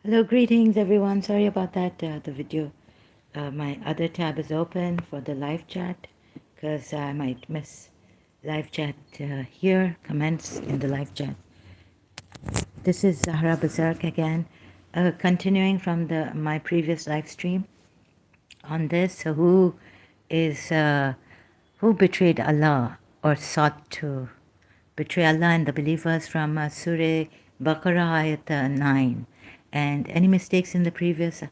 Hello, greetings everyone. Sorry about that. The video, my other tab is open for the live chat because I might miss live chat here, comments in the live chat. This is Zahra Bazark again, continuing from my previous live stream on this. Is who betrayed Allah or sought to betray Allah and the believers from Surah Baqarah ayat 9. And any mistakes in the previous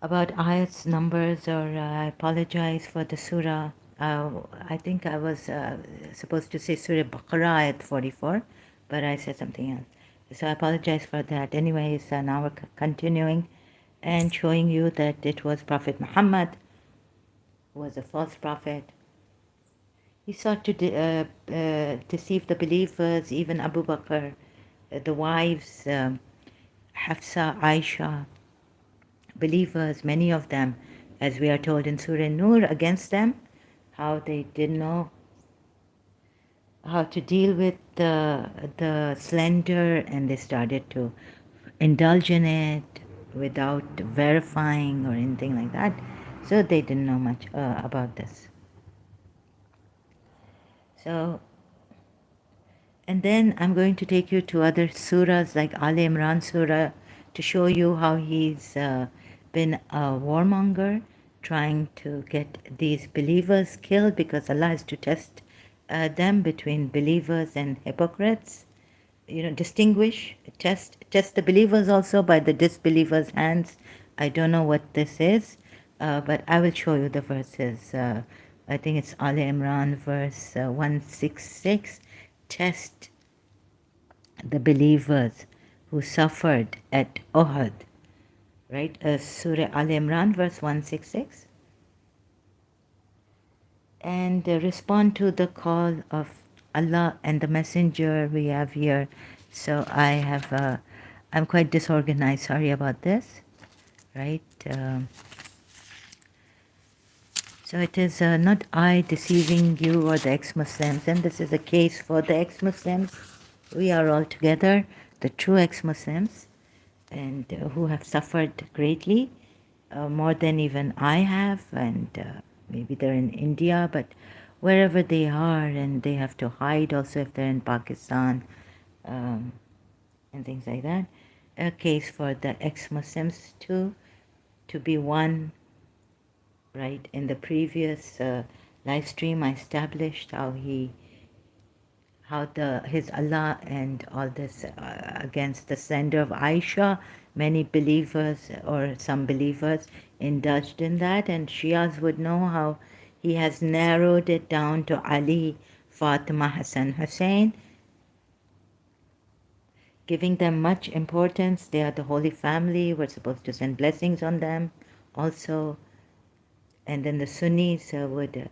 about ayats numbers, or I apologize for the surah. I think I was supposed to say Surah Baqarah ayat 44, but I said something else. So I apologize for that. Anyways, now we're continuing and showing you that it was Prophet Muhammad who was a false prophet. He sought to deceive the believers, even Abu Bakr, the wives, Hafsa, Aisha, believers, many of them, as we are told in Surah Nur, against them, how they didn't know how to deal with the slender, and they started to indulge in it without verifying or anything like that. So they didn't know much about this. So, and then I'm going to take you to other surahs like Ali Imran Surah to show you how he's been a warmonger trying to get these believers killed because Allah has to test them between believers and hypocrites. You know, distinguish, test the believers also by the disbelievers' hands. I don't know what this is, but I will show you the verses. I think it's Ali Imran verse 166. Test the believers who suffered at Uhud, right? Surah Al Imran, verse 166. And respond to the call of Allah and the Messenger we have here. So I'm quite disorganized. Sorry about this, right? So it is not I deceiving you or the ex-Muslims, and this is a case for the ex-Muslims. We are all together, the true ex-Muslims, and who have suffered greatly, more than even I have, and maybe they're in India, but wherever they are, and they have to hide also if they're in Pakistan, and things like that. A case for the ex-Muslims too, to be one, right? In the previous live stream, I established how his Allah and all this against the sender of Aisha. Many believers or some believers indulged in that, and Shias would know how he has narrowed it down to Ali, Fatima, Hassan, Hussein, giving them much importance. They are the Holy Family. We're supposed to send blessings on them also. And then the Sunnis would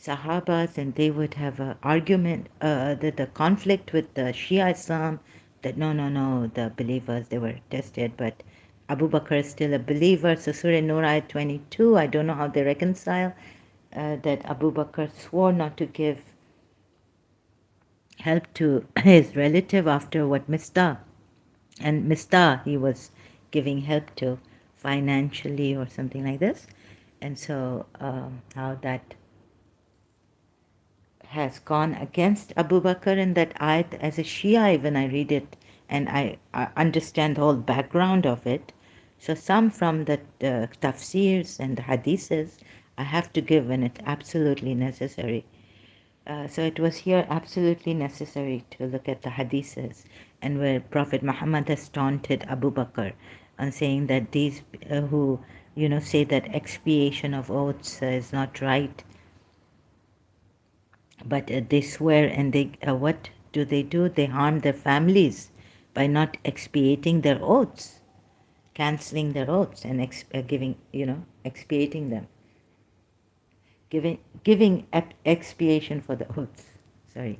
Sahabas, and they would have an argument, the conflict with the Shia Islam, that no, the believers, they were tested, but Abu Bakr is still a believer. So Surah Nur ayat 22, I don't know how they reconcile that Abu Bakr swore not to give help to his relative after what Mistah, and Mistah he was giving help to financially or something like this. And so how that has gone against Abu Bakr in that ayat. As a Shia, even I read it and I understand the whole background of it. So some from the tafsirs and the hadiths I have to give when it's absolutely necessary. So it was here absolutely necessary to look at the hadiths, and where Prophet Muhammad has taunted Abu Bakr on saying that these who say that expiation of oaths is not right, but they swear, and they what do? They harm their families by not expiating their oaths, canceling their oaths, and giving, expiating them, giving expiation for the oaths. Sorry.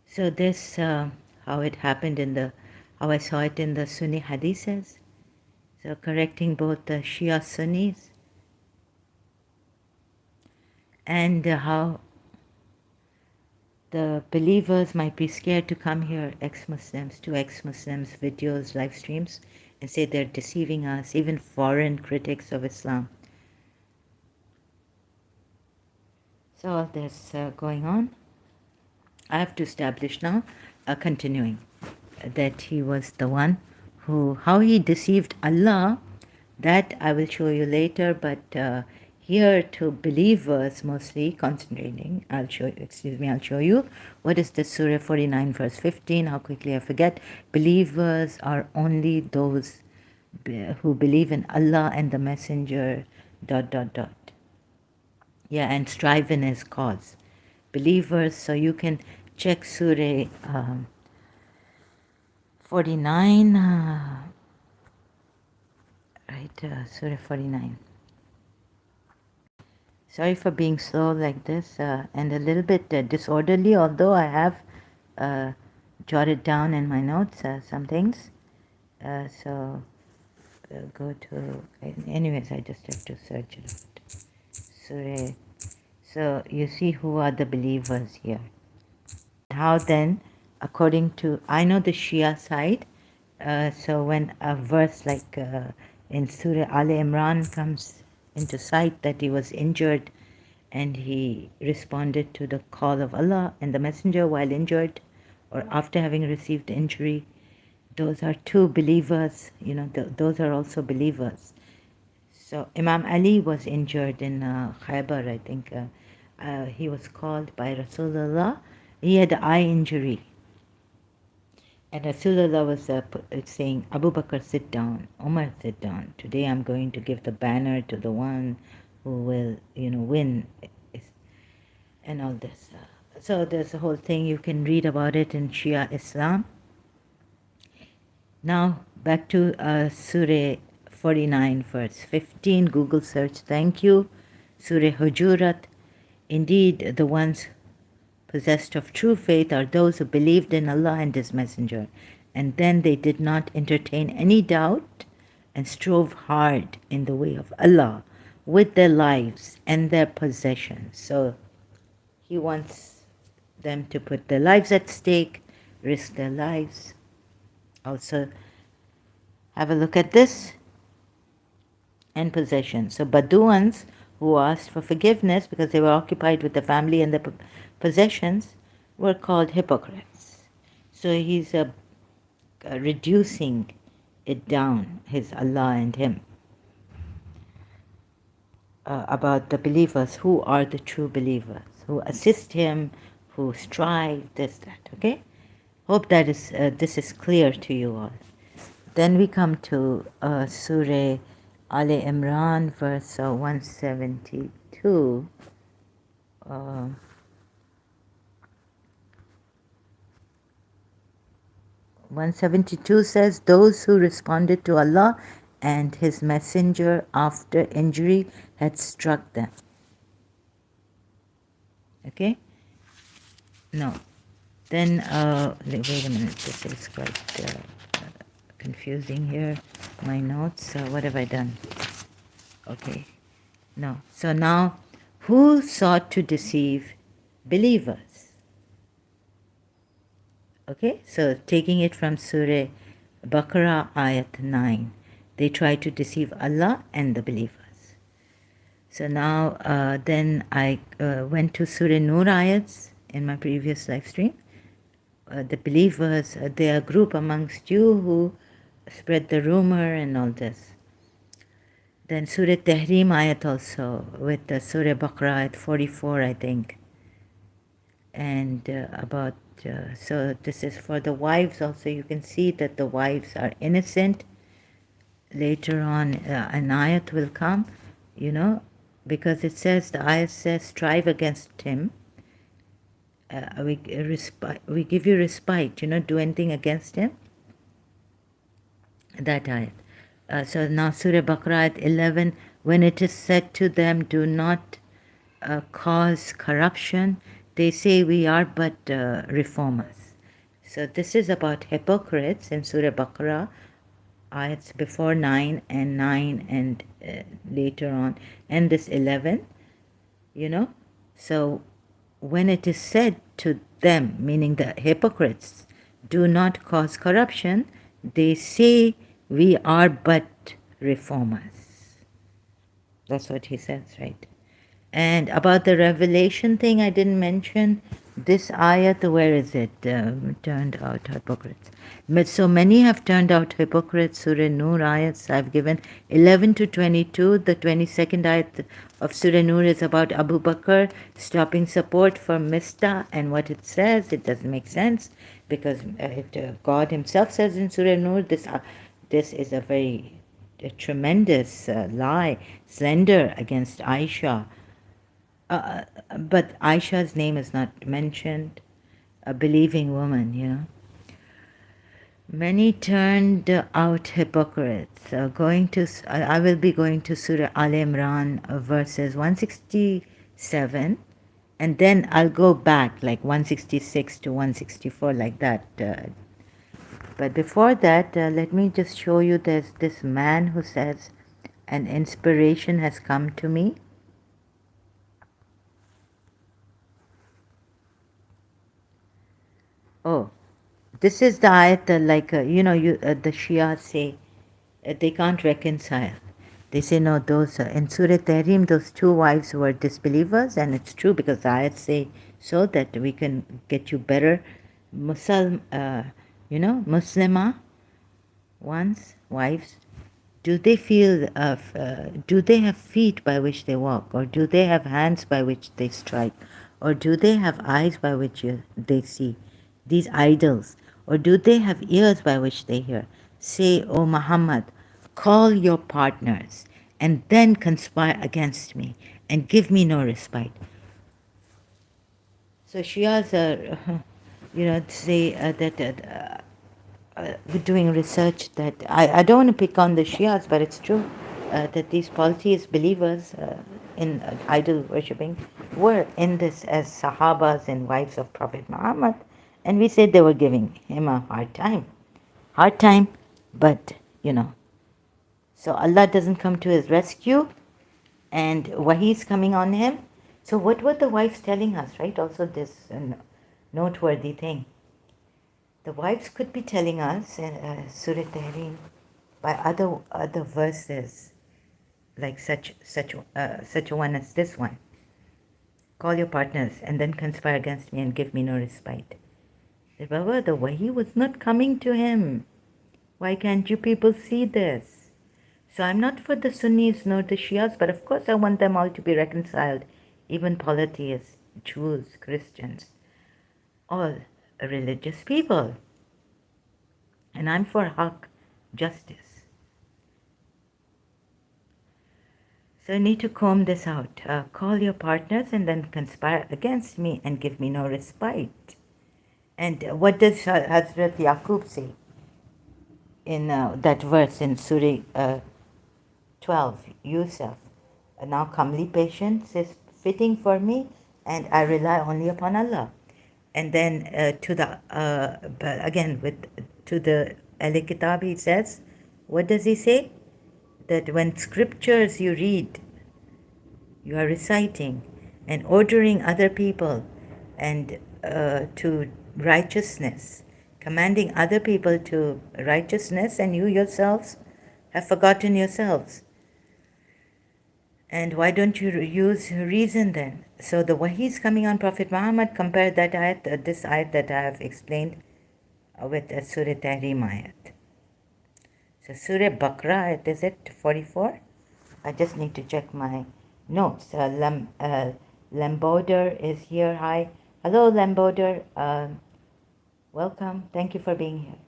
So this how it happened how I saw it in the Sunni hadiths. So correcting both the Shia Sunnis, and how the believers might be scared to come here, ex-Muslims, to ex-Muslims videos, live streams, and say they're deceiving us, even foreign critics of Islam. So all this going on, I have to establish now, continuing, that he was the one who, how he deceived Allah, that I will show you later, but here to believers mostly concentrating, I'll show you, what is the Surah 49 verse 15, how quickly I forget. Believers are only those who believe in Allah and the Messenger, ... Yeah, and strive in his cause. Believers, so you can check Surah 49, Surah 49. Sorry for being slow like this and a little bit disorderly, although I have jotted down in my notes some things. So go to, anyways, I just have to search it out. Surah. So you see who are the believers here. How then, according to, I know the Shia side, so when a verse like in Surah Al Imran comes into sight that he was injured and he responded to the call of Allah and the Messenger while injured or after having received injury, those are two believers, you know, those are also believers. So Imam Ali was injured in Khaybar, I think. He was called by Rasulullah. He had eye injury. And Rasulullah was saying, Abu Bakr, sit down. Umar, sit down. Today I'm going to give the banner to the one who will, you know, win. And all this. So there's a whole thing. You can read about it in Shia Islam. Now, back to Surah 49, verse 15. Google search, thank you. Surah Hujurat. Indeed, the ones possessed of true faith are those who believed in Allah and His Messenger, and then they did not entertain any doubt and strove hard in the way of Allah with their lives and their possessions. So He wants them to put their lives at stake, risk their lives. Also, have a look at this. And possessions. So Baduans who asked for forgiveness because they were occupied with the family and the possessions were called hypocrites. So he's reducing it down, his Allah and him, about the believers. Who are the true believers? Who assist him, who strive, this, that, okay? Hope that is this is clear to you all. Then we come to Surah Al Imran, verse 172. 172 says, those who responded to Allah and His Messenger after injury had struck them. Okay? No. Then, wait a minute, this is quite confusing here. My notes, what have I done? Okay. No. So now, who sought to deceive believers? Okay, so taking it from Surah Baqarah, Ayat 9. They tried to deceive Allah and the believers. So now, then I went to Surah Nur ayats in my previous live stream. The believers, they are a group amongst you who spread the rumor and all this. Then Surah Tahrim ayat also, with Surah Baqarah ayat 44, I think. And about, so this is for the wives also. You can see that the wives are innocent. Later on, an ayat will come, you know, because it says, the ayat says, strive against him. We give you respite, you know, do anything against him. That ayat. So now Surah Baqarah ayat 11, when it is said to them, do not cause corruption, they say we are but reformers. So this is about hypocrites in Surah Baqarah, ayats before 9 and 9 and later on, and this 11, you know. So when it is said to them, meaning the hypocrites, do not cause corruption. They say we are but reformers. That's what he says, right? And about the revelation thing, I didn't mention this ayat. Where is it? Turned out hypocrites. So many have turned out hypocrites. Surah Nur ayats I've given 11 to 22. The 22nd ayat of Surah Nur is about Abu Bakr stopping support for Mista, and what it says, it doesn't make sense because God Himself says in Surah Nur, this is a tremendous lie, slander against Aisha. But Aisha's name is not mentioned. A believing woman. Many turned out hypocrites. I will be going to Surah Al Imran, verses 167, and then I'll go back like 166 to 164, like that. But before that, let me just show you. There's this man who says, "An inspiration has come to me." Oh, this is the ayat, the Shia say they can't reconcile. They say, no, those in Surah Tahrim, those two wives were disbelievers, and it's true because the ayats say so that we can get you better Muslimah ones, wives. Do they do they have feet by which they walk, or do they have hands by which they strike, or do they have eyes by which they see? These idols, or do they have ears by which they hear? Say, O Muhammad, call your partners, and then conspire against me, and give me no respite. So Shias are, say that we're doing research that I don't want to pick on the Shias, but it's true that these polytheist believers in idol worshipping were in this as Sahabas and wives of Prophet Muhammad, and we said they were giving him a hard time, but so Allah doesn't come to his rescue, and Wahi's coming on him. So what were the wives telling us, right? Also this noteworthy thing. The wives could be telling us in Surah Tahrim by other verses, like such a one as this one. Call your partners and then conspire against me and give me no respite. Baba, the Wahi was not coming to him. Why can't you people see this? So I'm not for the Sunnis nor the Shias, but of course I want them all to be reconciled, even polytheists, Jews, Christians, all religious people. And I'm for haq, justice. So you need to comb this out. Call your partners and then conspire against me and give me no respite. And what does Hazrat Yaqub say in that verse in Surah 12, Yusuf? Now comely patience is fitting for me, and I rely only upon Allah. And then to the Al Kitab, he says, what does he say? That when scriptures you read, you are reciting and ordering other people and to righteousness, commanding other people to righteousness, and you yourselves have forgotten yourselves. And why don't you use reason then? So the wahi is coming on Prophet Muhammad. Compare that ayat, this ayat that I have explained with Surah Tahrim ayat. So Surah Baqarah ayat, is it 44? I just need to check my notes. Lamboder is here. Hi. Hello, Lamboder. Welcome. Thank you for being here.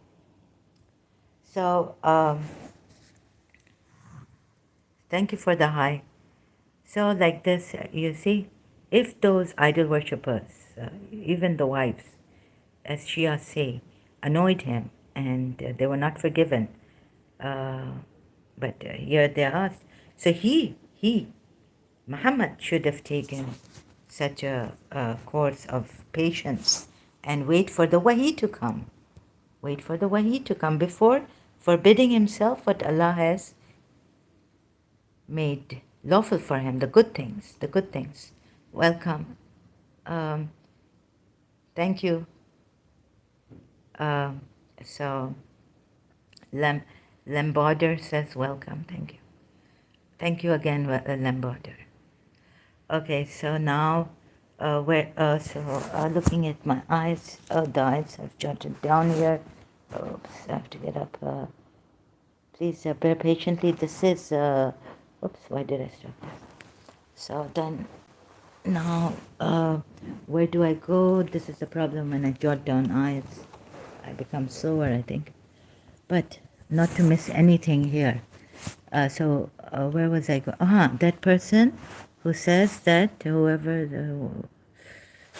So, thank you for the hi. So like this, you see, if those idol worshippers, even the wives, as Shia say, annoyed him and they were not forgiven, but here they are. So Muhammad should have taken such a course of patience and wait for the wahi to come. Wait for the wahi to come before forbidding himself what Allah has made lawful for him, the good things. Welcome. Thank you. Um, so, Lamborder says welcome. Thank you. Thank you again, Lamborder. Okay, so now looking at my eyes, the eyes I've jotted down here. Oops, I have to get up. Please bear patiently. This is, oops, why did I stop this? So then, now, where do I go? This is the problem when I jot down eyes. I become slower, I think. But not to miss anything here. Where was I going? That person who says that whoever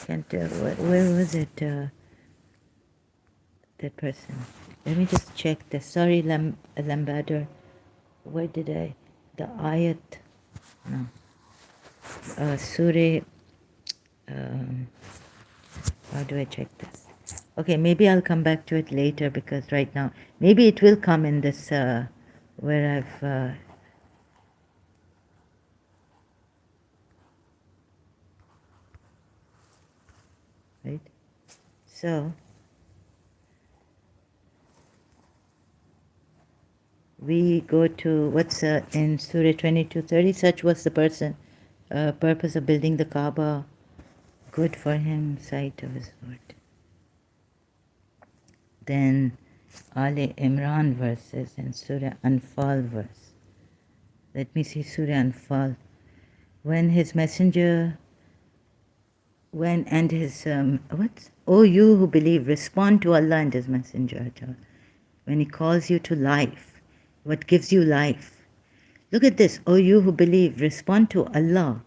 can't where was it? That person. Let me just check the. Sorry, Lambadar. Where did I? The ayat. No. Surah. How do I check this? Okay, maybe I'll come back to it later because right now maybe it will come in this where I've. Right. So. We go to what's in Surah 22:30. Such was the purpose of building the Kaaba, good for him, sight of his Lord. Then Ali Imran verses and Surah Anfal verse. Let me see Surah Anfal. When his messenger, and his O you who believe, respond to Allah and his messenger. When he calls you to life, what gives you life? Look at this, O you who believe, respond to Allah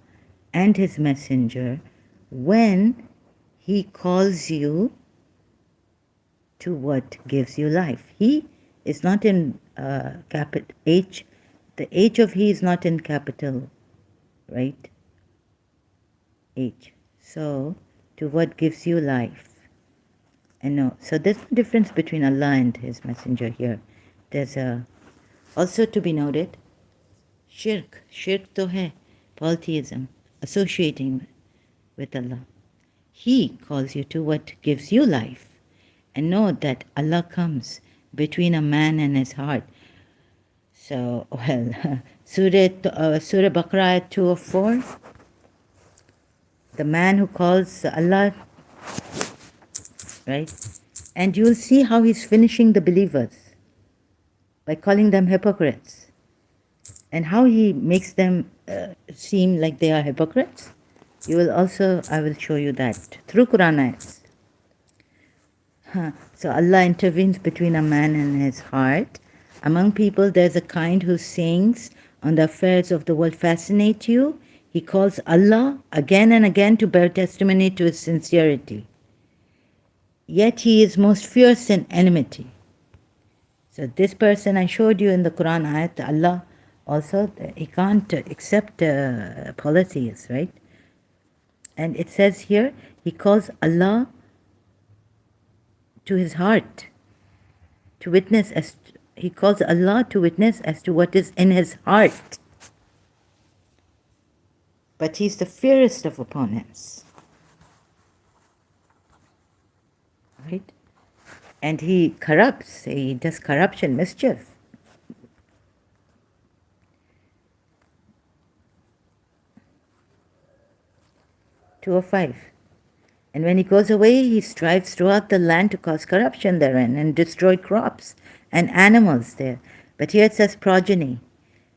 and his messenger when he calls you to what gives you life. He is not in capital H. The H of he is not in capital, right? H. So, to what gives you life. And no, so there's a difference between Allah and his messenger here. There's also to be noted, shirk to hai, polytheism, associating with Allah. He calls you to what gives you life. And know that Allah comes between a man and his heart. So, well, Surah Baqarah 204, the man who calls Allah, right? And you'll see how he's finishing the believers by calling them hypocrites. And how he makes them seem like they are hypocrites. You will also, I will show you that through Quran ayats. So Allah intervenes between a man and his heart. Among people, there's a kind whose sayings on the affairs of the world fascinate you. He calls Allah again and again to bear testimony to his sincerity. Yet he is most fierce in enmity. So this person I showed you in the Quran ayat, Allah also, he can't accept polytheists, right? And it says here, he calls Allah to his heart, to witness he calls Allah to witness as to what is in his heart. But he's the fiercest of opponents, right? And he corrupts, he does corruption, mischief. (205). And when he goes away, he strives throughout the land to cause corruption therein and destroy crops and animals there. But here it says progeny.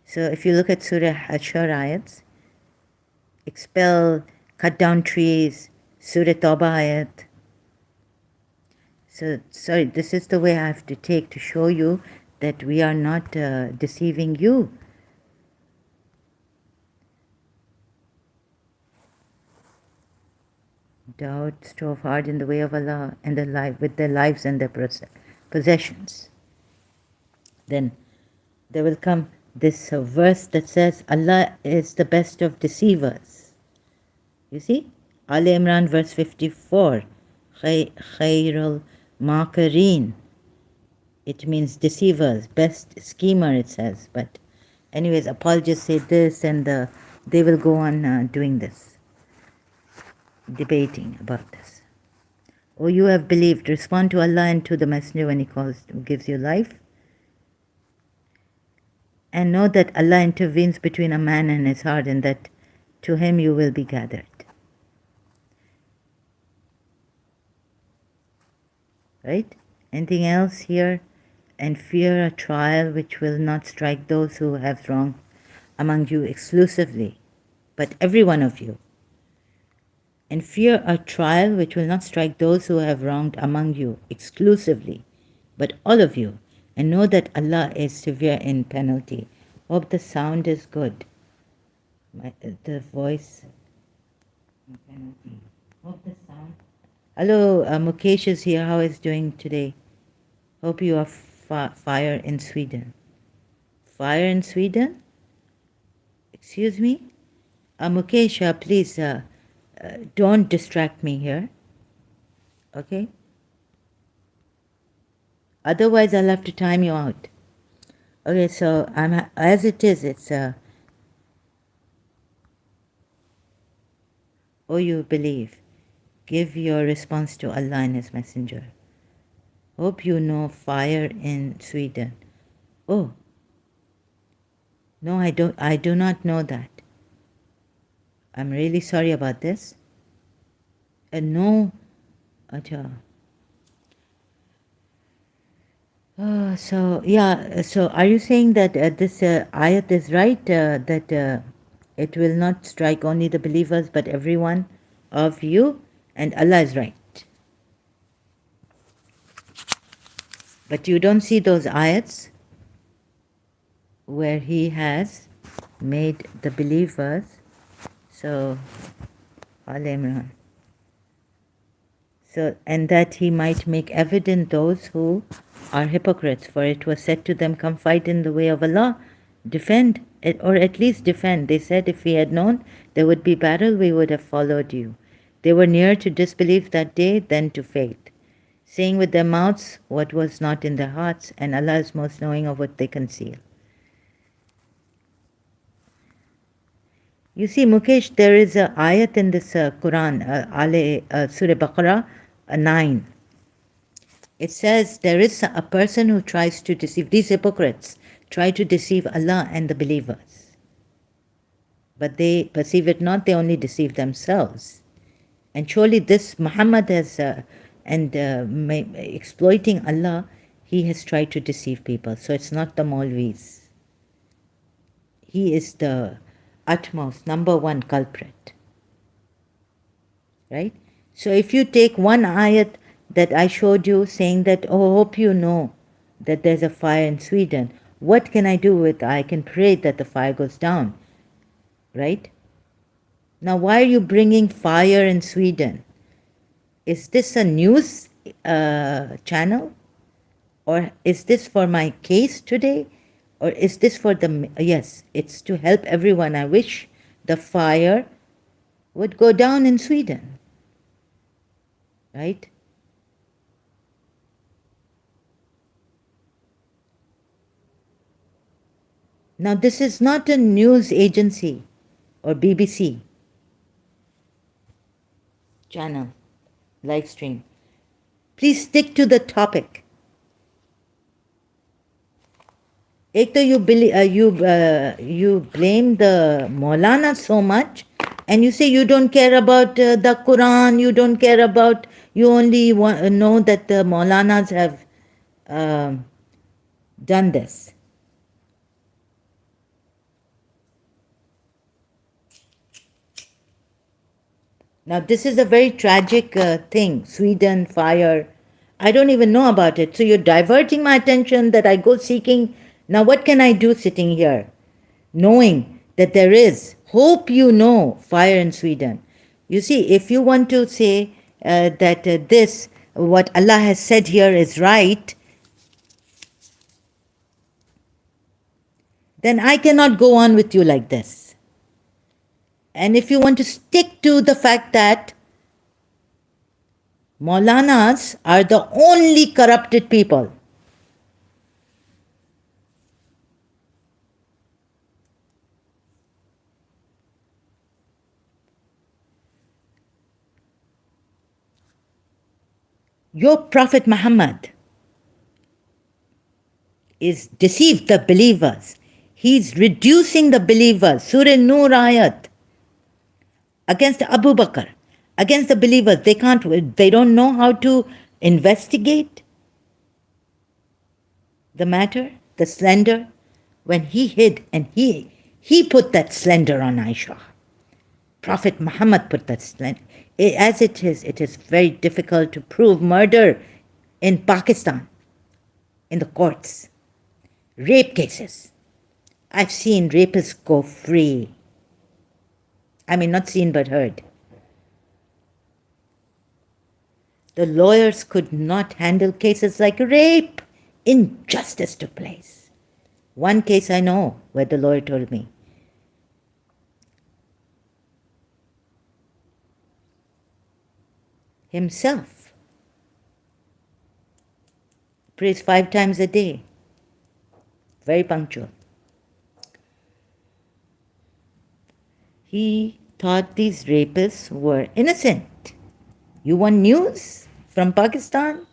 So if you look at Surah Hashar ayats, expel, cut down trees, Surah Tawbah ayat. So, sorry, this is the way I have to take to show you that we are not deceiving you. Doubt, strove hard in the way of Allah and with their lives and their possessions. Then there will come this verse that says Allah is the best of deceivers. You see? Ali Imran verse 54. Khairul Makareen. It means deceivers, best schemer it says. But anyways, apologists say this and they will go on doing this, debating about this. O you have believed, respond to Allah and to the Messenger when He gives you life. And know that Allah intervenes between a man and his heart, and that to Him you will be gathered. Right? Anything else here? And fear a trial which will not strike those who have wronged among you exclusively, but every one of you. And fear a trial which will not strike those who have wronged among you exclusively, but all of you. And know that Allah is severe in penalty. Hope the sound is good. The voice. Hope the sound. Hello, Mukesh is here. How is doing today? Hope you are fire in Sweden. Fire in Sweden? Excuse me? Mukesh, please don't distract me here. Okay? Otherwise, I'll have to time you out. Okay, so as it is, it's oh, you believe. Give your response to Allah and His Messenger. Hope you know fire in Sweden. Oh, no, I don't. I do not know that. I'm really sorry about this. No, acha. So yeah. So are you saying that this ayat is right? That it will not strike only the believers, but everyone of you, and Allah is right. But you don't see those ayats where He has made the believers. So, Al Imran. So, and that He might make evident those who are hypocrites. For it was said to them, come fight in the way of Allah, defend, or at least defend. They said, if we had known there would be battle, we would have followed you. They were nearer to disbelief that day than to faith, saying with their mouths what was not in their hearts, and Allah is most knowing of what they conceal. You see, Mukesh, there is an ayat in this Quran, Surah Baqarah 9. It says there is a person who tries to deceive, these hypocrites try to deceive Allah and the believers. But they perceive it not, they only deceive themselves. And surely this Muhammad has, exploiting Allah, he has tried to deceive people. So it's not the Maulvis. He is the utmost, number one culprit. Right? So if you take one ayat that I showed you saying that, oh, hope you know that there's a fire in Sweden, what can I do with? I can pray that the fire goes down. Right? Now, why are you bringing fire in Sweden? Is this a news channel? Or is this for my case today? Or is this for the, yes, it's to help everyone. I wish the fire would go down in Sweden. Right? Now, this is not a news agency or BBC channel, live stream. Please stick to the topic. एक तो you blame the Maulana so much, and you say you don't care about the Quran, you don't care about, you only know that the Maulanas have done this. Now this is a very tragic thing, Sweden fire. I don't even know about it. So you're diverting my attention that I go seeking. Now what can I do sitting here? Knowing that there is, hope you know, fire in Sweden. You see, if you want to say that this, what Allah has said here is right, then I cannot go on with you like this. And if you want to stick to the fact that Maulanas are the only corrupted people, Your Prophet Muhammad is deceived the believers. He's reducing the believers. Surah Nur ayat against Abu Bakr, against the believers. They don't know how to investigate the matter, the slender, when he hid and he put that slender on Aisha. Prophet Muhammad put that slender. As it is very difficult to prove murder in Pakistan, in the courts. Rape cases. I've seen rapists go free. I mean, not seen but heard. The lawyers could not handle cases like rape. Injustice took place. One case I know where the lawyer told me, himself prays 5 times a day, very punctual. He thought these rapists were innocent. You want news from Pakistan?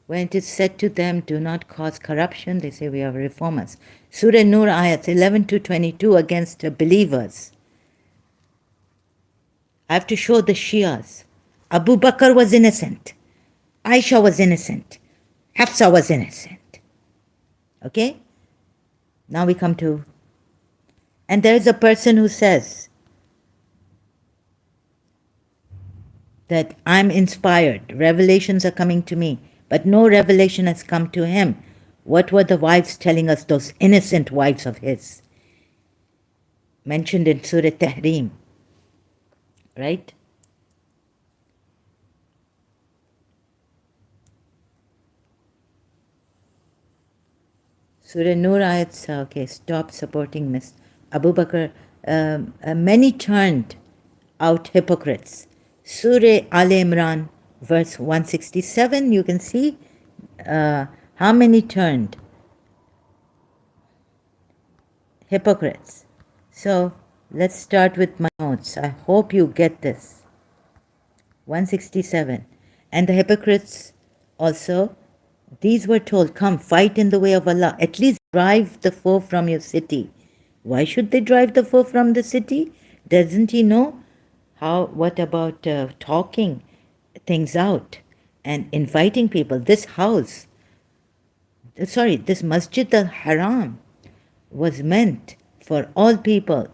When it is said to them, do not cause corruption, they say we are reformers. Surah Nur ayats 11 to 22 against believers. I have to show the Shias. Abu Bakr was innocent. Aisha was innocent. Hafsa was innocent. Okay? Now we come to... And there is a person who says that I'm inspired. Revelations are coming to me. But no revelation has come to him. What were the wives telling us, those innocent wives of his? Mentioned in Surah Tahrim. Right? Surah Nur ayats, okay, stop supporting Miss Abu Bakr. Many turned out hypocrites. Surah Al Imran, verse 167, you can see how many turned hypocrites. So let's start with my notes. I hope you get this. 167. And the hypocrites also, these were told, come fight in the way of Allah, at least drive the foe from your city. Why should they drive the foe from the city? Doesn't he know what about talking things out and inviting people? This Masjid al-Haram was meant for all people.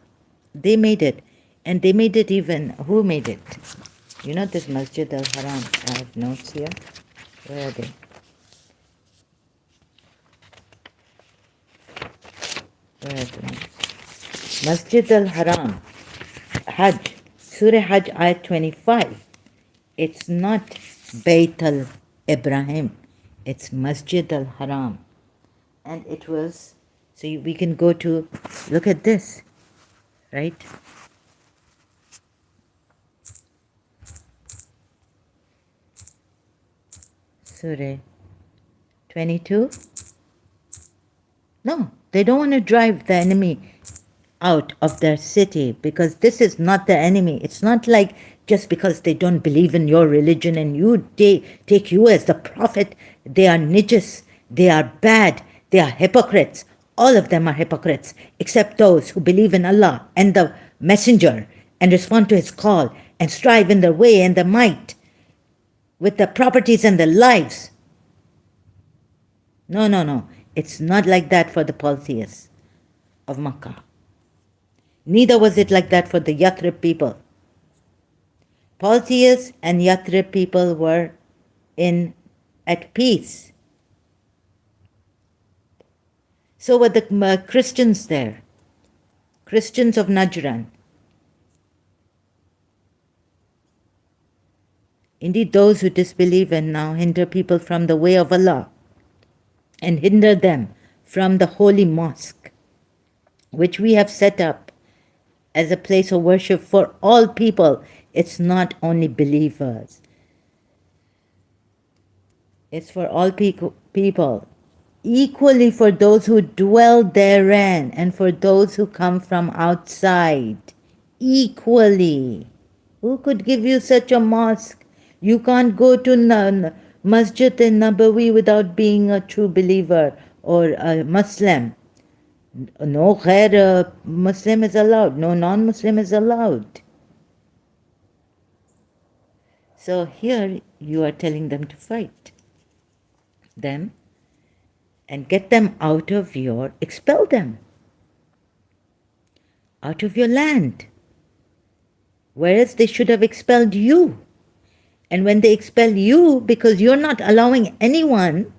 They made it, and they made it even, who made it? You know this Masjid al-Haram, I have notes here. Where are they? Where are the notes? Masjid al-Haram, Hajj, Surah Hajj ayat 25. It's not Bayt al-Ibrahim, it's Masjid al-Haram. And it was, so we can go to, look at this, right? Surah 22. No, they don't want to drive the enemy out of their city because this is not the enemy. It's not like just because they don't believe in your religion and you take you as the prophet, they are nijis, they are bad, they are hypocrites. All of them are hypocrites except those who believe in Allah and the messenger and respond to his call and strive in their way and their might with their properties and their lives. No. It's not like that for the polytheists of Makkah. Neither was it like that for the Yathrib people. Polytheists and Yathrib people were at peace. So were the Christians there, Christians of Najran. Indeed, those who disbelieve and now hinder people from the way of Allah and hinder them from the holy mosque, which we have set up as a place of worship for all people. It's not only believers. It's for all people. equally for those who dwell therein and for those who come from outside. Equally. Who could give you such a mosque? You can't go to Masjid in Nabawi without being a true believer or a Muslim. No ghair Muslim is allowed. No non-Muslim is allowed. So here you are telling them to fight them and get them out of your, expel them out of your land. Whereas they should have expelled you. And when they expel you, because you're not allowing anyone,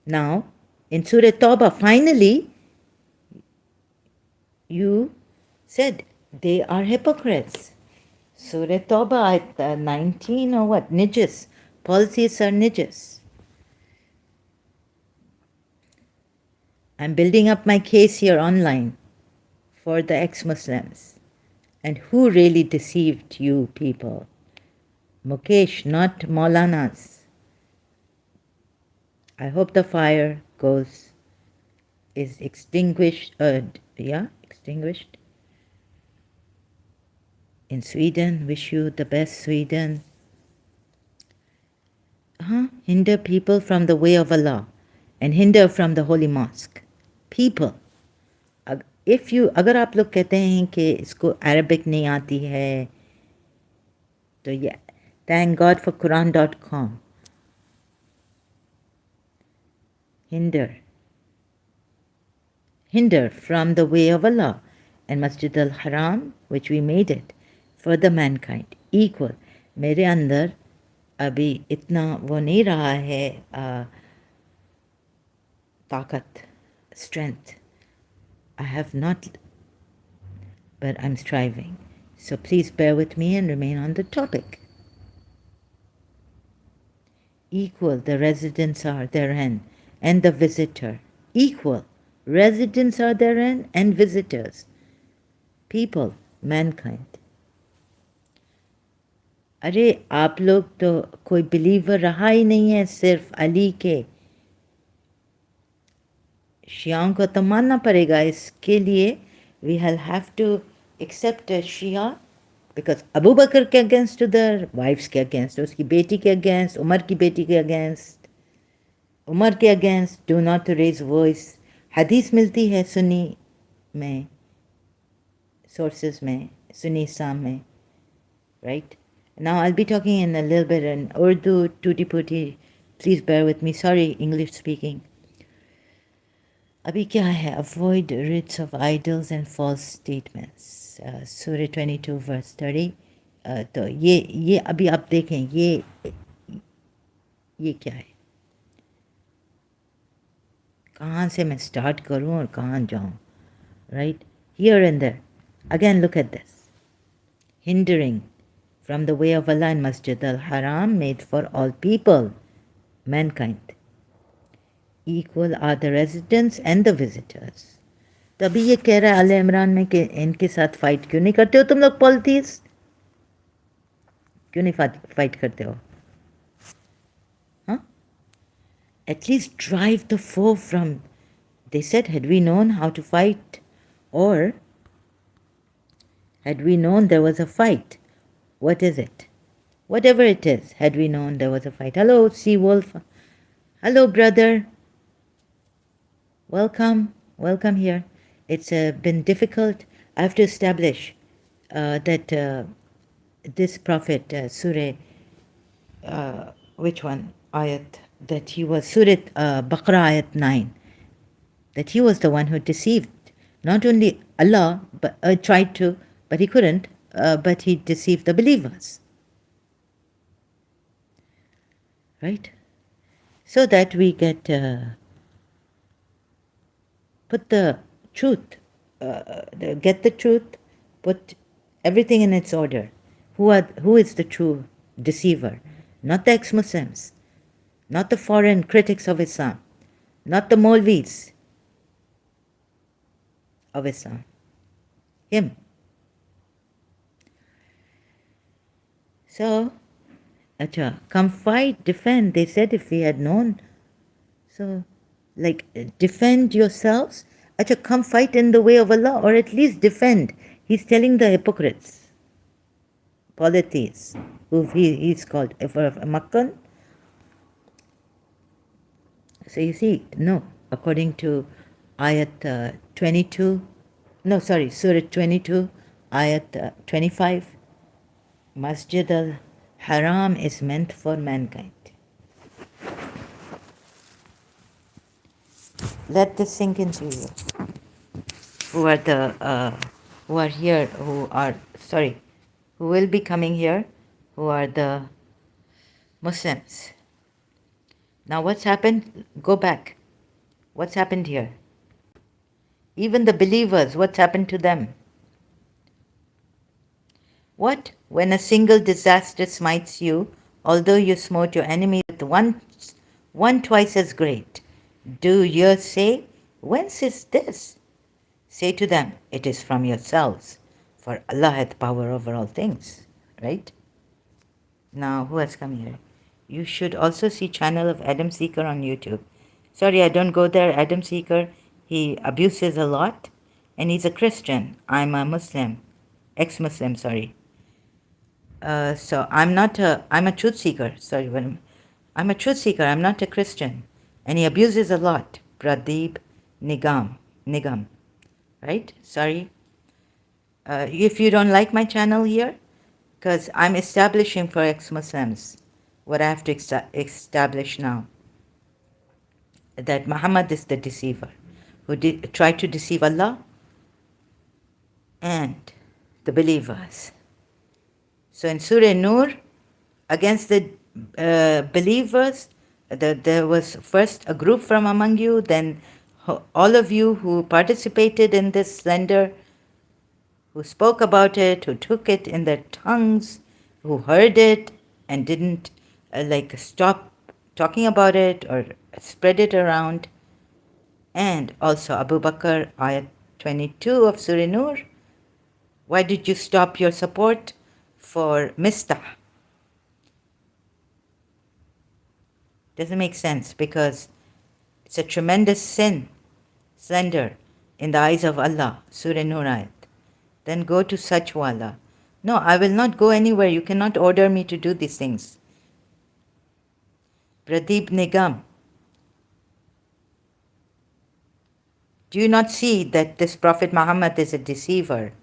now in Surah Tawbah, finally, you said they are hypocrites. Surah Tawbah at 19 or what? Nijis. Policies are nijis. I'm building up my case here online for the ex-Muslims. And who really deceived you people? Mukesh, not Maulanas. I hope the fire is extinguished, extinguished. In Sweden, wish you the best, Sweden. Hinder people from the way of Allah and hinder from the holy mosque. People. If you, अगर आप लोग कहते हैं कि इसको Arabic नहीं आती है, तो yeah, thank God for Quran.com. Hinder from the way of Allah and Masjid al-Haram, which we made it for the mankind, equal. मेरे अंदर अभी इतना वो नहीं रहा है ताकत, strength. I have not, but I'm striving. So please bear with me and remain on the topic. Equal, the residents are therein, and the visitor. Equal, residents are therein, and visitors. People, mankind. अरे आप लोग तो कोई believer रहा ही नहीं है सिर्फ अली के. शियाओं को तो मानना पड़ेगा. इसके लिए we will have to accept a Shia because Abu Bakr के against उधर, wives के against, उसकी बेटी के against, उमर की बेटी के against, उमर के against, do not raise voice. हदीस मिलती है सुन्नी में, sources में, सुन्नी इस्लाम में, right? Now I'll be talking in a little bit in Urdu, tutti putti. Please bear with me. Sorry, English speaking. अभी क्या है? Avoid writs of idols and false statements. Surah 22 verse 30. तो ये अभी आप देखें ये क्या है? कहाँ से मैं start करूँ और कहाँ जाऊँ? Right? Here and there. Again, look at this. Hindering from the way of Allah and Masjid al-Haram made for all people, mankind. Equal are the residents and the visitors. तभी ये कह रहा है आले इमरान में कि इनके साथ फाइट क्यों नहीं करते हो तुम लोग पॉलिटिक्स? क्यों नहीं फाइट करते हो? At least drive the foe from. They said, had we known how to fight, or had we known there was a fight, what is it? Whatever it is, had we known there was a fight. Hello, Sea Wolf. Hello, brother. Welcome here. It's been difficult. I have to establish that this prophet, Surah, which one? Ayat, that he was, Surah Baqarah Ayat 9, that he was the one who deceived not only Allah, but tried to, but he couldn't, but he deceived the believers. Right? So that we get, put the truth, get the truth, put everything in its order. Who is the true deceiver? Not the ex-Muslims, not the foreign critics of Islam, not the Maulvis of Islam. Him. So, come fight, defend. They said if we had known. So, Like, defend yourselves. Acha, come fight in the way of Allah, or at least defend. He's telling the hypocrites, polytheists, who he's called, for Makkan. So you see, no, according to ayat 22, no, sorry, Surah 22, ayat 25, Masjid al-Haram is meant for mankind. Let this sink into you. Who are who are here, who will be coming here, who are the Muslims. Now what's happened? Go back. What's happened here? Even the believers, what's happened to them? What? When a single disaster smites you, although you smote your enemy with one twice as great, do you say, whence is this? Say to them, it is from yourselves, for Allah hath power over all things. Right? Now, who has come here? You should also see channel of Adam Seeker on YouTube. Sorry, I don't go there. Adam Seeker, he abuses a lot, and he's a Christian. I'm a Muslim, ex-Muslim, sorry. So I'm a truth seeker. Sorry, I'm a truth seeker. I'm not a Christian. And he abuses a lot. Pradeep Nigam, right? Sorry. If you don't like my channel here, because I'm establishing for ex-Muslims what I have to establish now. That Muhammad is the deceiver who tried to deceive Allah and the believers. So in Surah Nur, against the believers, there was first a group from among you, then all of you who participated in this slender, who spoke about it, who took it in their tongues, who heard it and didn't stop talking about it or spread it around. And also Abu Bakr, ayat 22 of Surah Nur. Why did you stop your support for Mistah? Doesn't make sense because it's a tremendous sin, slander in the eyes of Allah, Surah Nur ayat. Then go to Sachwala. No, I will not go anywhere. You cannot order me to do these things. Pradeep Nigam. Do you not see that this Prophet Muhammad is a deceiver?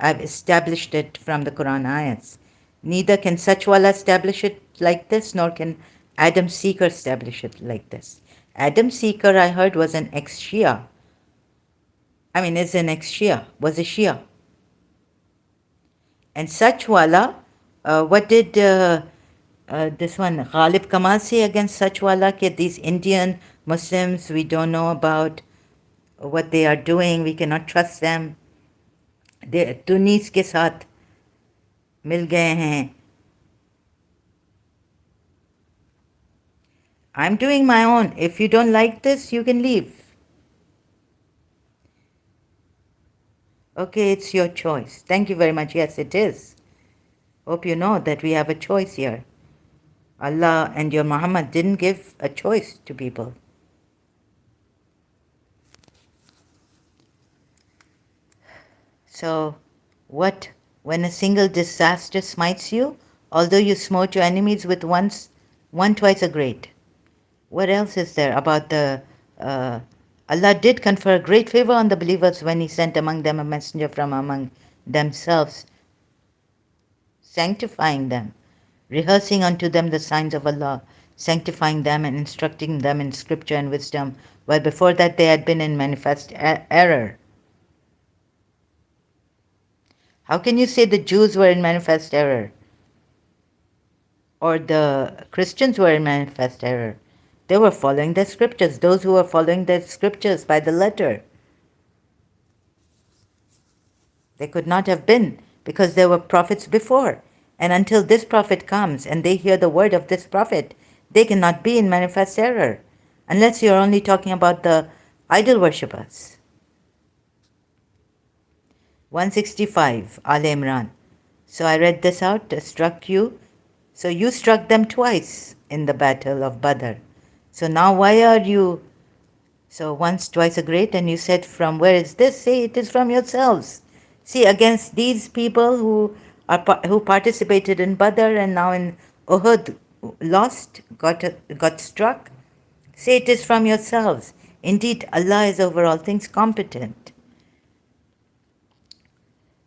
I've established it from the Quran ayats. Neither can Sachwala establish it like this, nor can Adam Seeker establish it like this. Adam Seeker, I heard, was an ex-Shia. Is an ex-Shia, was a Shia. And Sachwala, what did this one, Ghalib Kamal, say against Sachwala? That these Indian Muslims, we don't know about what they are doing, we cannot trust them. They Tunis के साथ मिल गए हैं. I'm doing my own. If you don't like this, you can leave. Okay, it's your choice. Thank you very much. Yes, it is. Hope you know that we have a choice here. Allah and your Muhammad didn't give a choice to people. So, what? When a single disaster smites you, although you smote your enemies with one twice a great. What else is there about the... Allah did confer great favor on the believers when He sent among them a messenger from among themselves, sanctifying them, rehearsing unto them the signs of Allah, sanctifying them and instructing them in scripture and wisdom, while before that they had been in manifest error. How can you say the Jews were in manifest error? Or the Christians were in manifest error? They were following the scriptures, those who were following the scriptures by the letter. They could not have been, because there were prophets before. And until this prophet comes and they hear the word of this prophet, they cannot be in manifest error, unless you're only talking about the idol worshippers. 165, Al Imran. So I read this out, struck you. So you struck them twice in the battle of Badr. So now why are you So once, twice a great, and you said, from where is this? Say it is from yourselves. See, against these people who participated in Badr and now in Uhud lost, got struck. Say it is from yourselves. Indeed, Allah is over all things competent.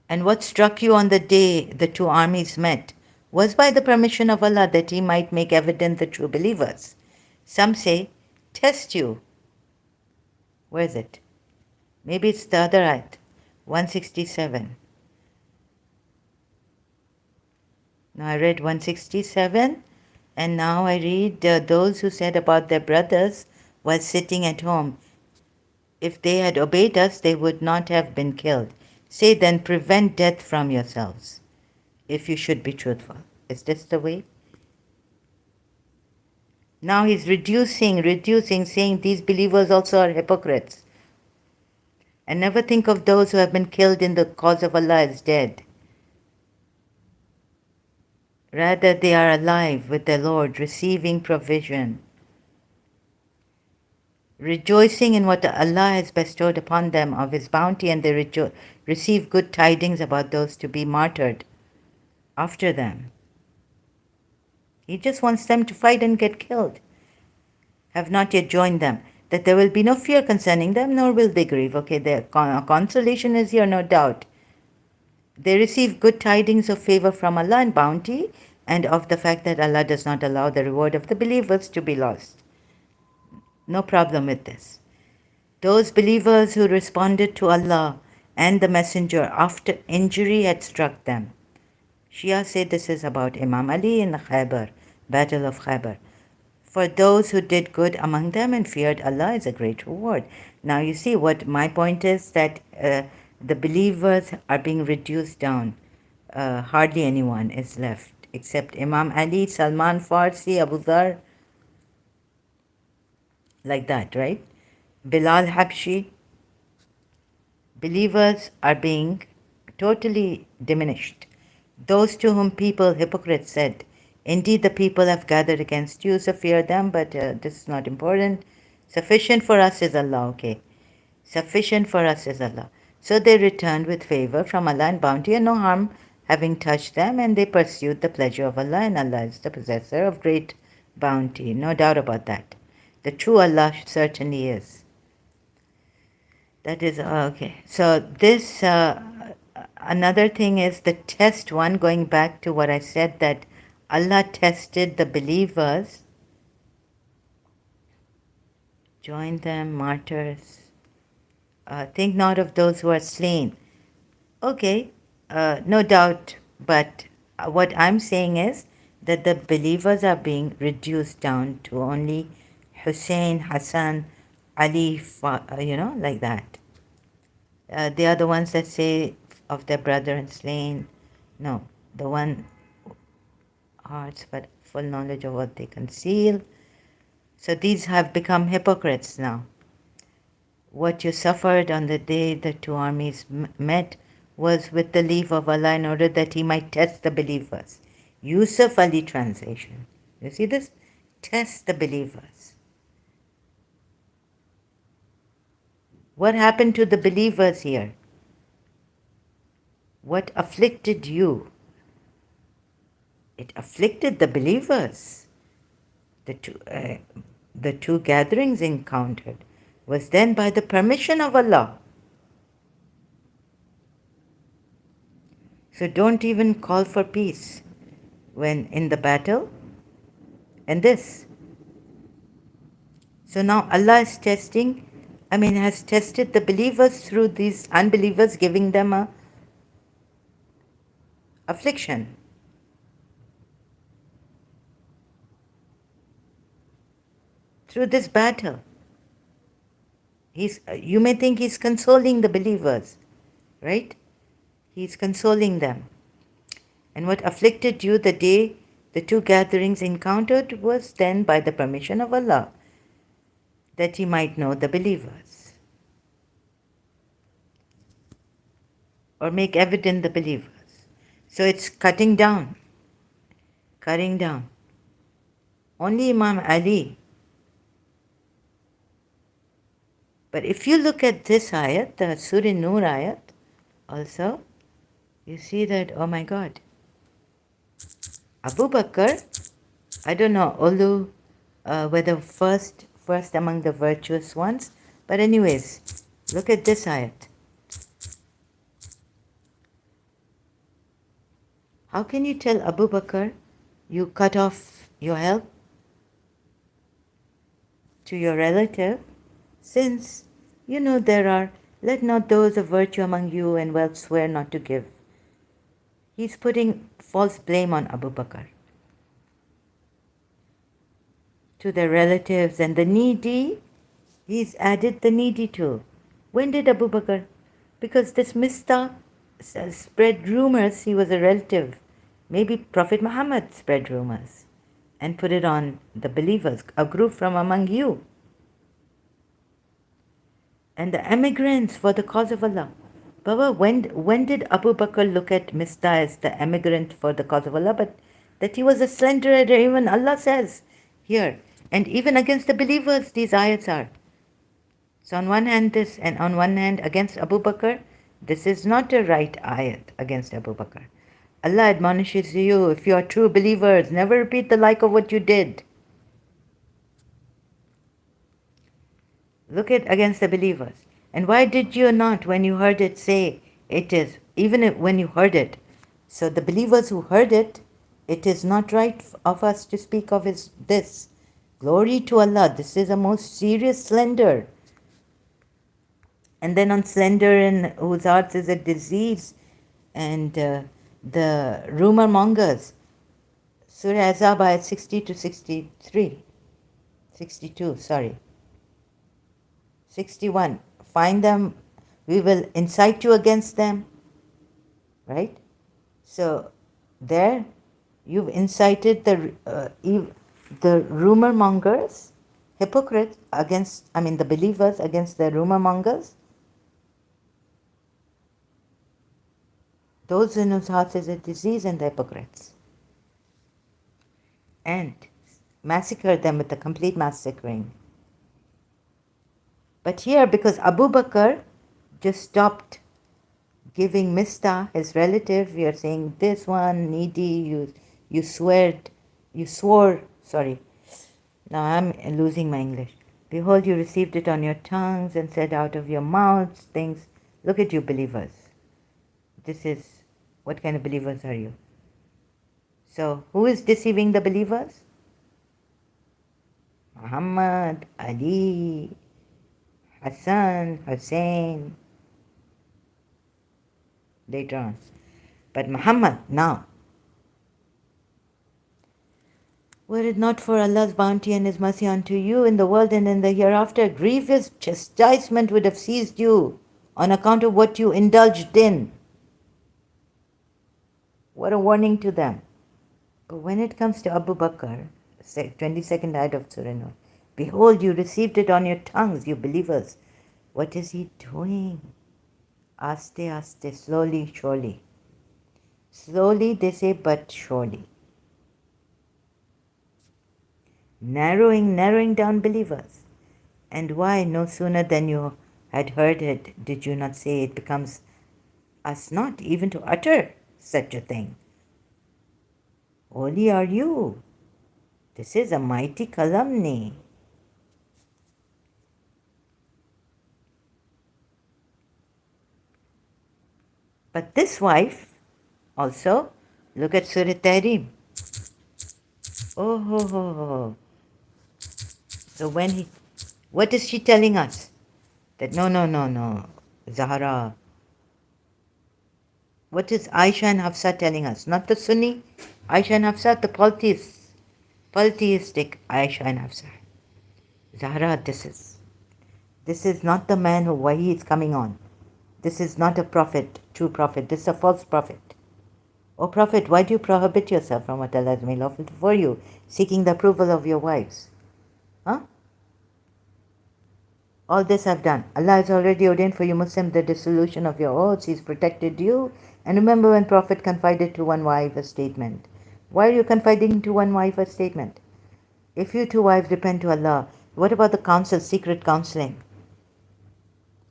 And what struck you on the day the two armies met was by the permission of Allah, that He might make evident the true believers. Some say, test you. Where is it? Maybe it's the other ayat, 167. Now I read 167, and now I read those who said about their brothers while sitting at home, if they had obeyed us, they would not have been killed. Say then, prevent death from yourselves, if you should be truthful. Is this the way? Now he's reducing, saying these believers also are hypocrites. And never think of those who have been killed in the cause of Allah as dead. Rather, they are alive with their Lord, receiving provision, rejoicing in what Allah has bestowed upon them of His bounty, and they receive good tidings about those to be martyred after them. He just wants them to fight and get killed. Have not yet joined them, that there will be no fear concerning them, nor will they grieve. Okay, their consolation is here, no doubt. They receive good tidings of favor from Allah and bounty, and of the fact that Allah does not allow the reward of the believers to be lost. No problem with this. Those believers who responded to Allah and the Messenger after injury had struck them. Shia say this is about Imam Ali in the Khaybar, Battle of Khaybar. For those who did good among them and feared Allah is a great reward. Now you see what my point is, that the believers are being reduced down. Hardly anyone is left except Imam Ali, Salman Farsi, Abu Dhar, like that, right? Bilal Habshi. Believers are being totally diminished. Those to whom people, hypocrites, said, indeed the people have gathered against you, so fear them, but this is not important. Sufficient for us is Allah, okay. Sufficient for us is Allah. So they returned with favor from Allah and bounty and no harm having touched them, and they pursued the pleasure of Allah, and Allah is the possessor of great bounty. No doubt about that. The true Allah certainly is. That is okay. So this, another thing is the test one, going back to what I said, that Allah tested the believers, join them, martyrs. Think not of those who are slain. Okay, no doubt, but what I'm saying is that the believers are being reduced down to only Hussein, Hassan, Ali, like that. They are the ones that say of their brethren slain. No, the one hearts but full knowledge of what they conceal. So these have become hypocrites now. What you suffered on the day the two armies met was with the leave of Allah, in order that He might test the believers. Yusuf Ali translation. You see this? Test the believers. What happened to the believers here? What afflicted you? It afflicted the believers. The two gatherings encountered was then by the permission of Allah. So don't even call for peace when in the battle. And this. So now Allah is has tested the believers through these unbelievers, giving them a affliction. Through this battle. You may think He's consoling the believers, right? He's consoling them. And what afflicted you the day the two gatherings encountered was then by the permission of Allah, that He might know the believers, or make evident the believers. So it's cutting down. Only Imam Ali But if you look at this ayat, the Surah Nur ayat, also, you see that, oh my God, Abu Bakr, I don't know, although whether first among the virtuous ones, but anyways, look at this ayat. How can you tell Abu Bakr you cut off your help to your relative, since you know there are, let not those of virtue among you and wealth swear not to give. He's putting false blame on Abu Bakr to their relatives, and the needy, he's added the needy too. When did Abu Bakr? Because this Mistah spread rumors he was a relative. Maybe Prophet Muhammad spread rumors and put it on the believers, a group from among you. And the emigrants for the cause of Allah. Baba, when did Abu Bakr look at Mistah as the emigrant for the cause of Allah? But that he was a slanderer, even Allah says here. And even against the believers, these ayats are. So on one hand this, and on one hand against Abu Bakr, this is not a right ayat against Abu Bakr. Allah admonishes you, if you are true believers, never repeat the like of what you did. Look at against the believers. And why did you not, when you heard it, say it is, even when you heard it? So the believers who heard it, it is not right of us to speak of this. Glory to Allah, this is a most serious slander. And then on slander in whose hearts is a disease, and the rumor mongers. Surah Azab ayat 60 to 63. 62, sorry. 61. Find them, we will incite you against them. Right? So there you've incited the rumor mongers, hypocrites against, the believers against the rumor mongers. Those in whose hearts is a disease, and the hypocrites. And massacre them with the complete massacring. But here, because Abu Bakr just stopped giving Mistah, his relative, we are saying this one, needy, you swore, sorry. Now I'm losing my English. Behold, you received it on your tongues and said out of your mouths things. Look at you believers. This is, what kind of believers are you? So, who is deceiving the believers? Muhammad, Ali, Hassan, Hussein, later on. But Muhammad, now. Were it not for Allah's bounty and His mercy unto you in the world and in the hereafter, grievous chastisement would have seized you on account of what you indulged in. What a warning to them. But when it comes to Abu Bakr, 22nd ayat of Surah Nur, behold, you received it on your tongues, you believers. What is he doing? Aste, aste, slowly, surely. Slowly, they say, but surely. Narrowing down believers. And why? No sooner than you had heard it, did you not say it becomes us not even to utter such a thing. Holy are you. This is a mighty calumny. But this wife also, look at Surah Tahrim. Oh, ho, ho, ho. So what is she telling us? That no, Zahra. What is Aisha and Hafsa telling us? Not the Sunni Aisha and Hafsa, the polytheistic Aisha and Hafsa. Zahra, this is not the man who Wahi is coming on. This is not a prophet, true prophet. This is a false prophet. O Prophet, why do you prohibit yourself from what Allah has made lawful for you, seeking the approval of your wives? Huh? All this I've done. Allah has already ordained for you Muslims the dissolution of your oaths. He's protected you. And remember when Prophet confided to one wife a statement. Why are you confiding to one wife a statement? If you two wives repent to Allah, what about the counsel, secret counseling?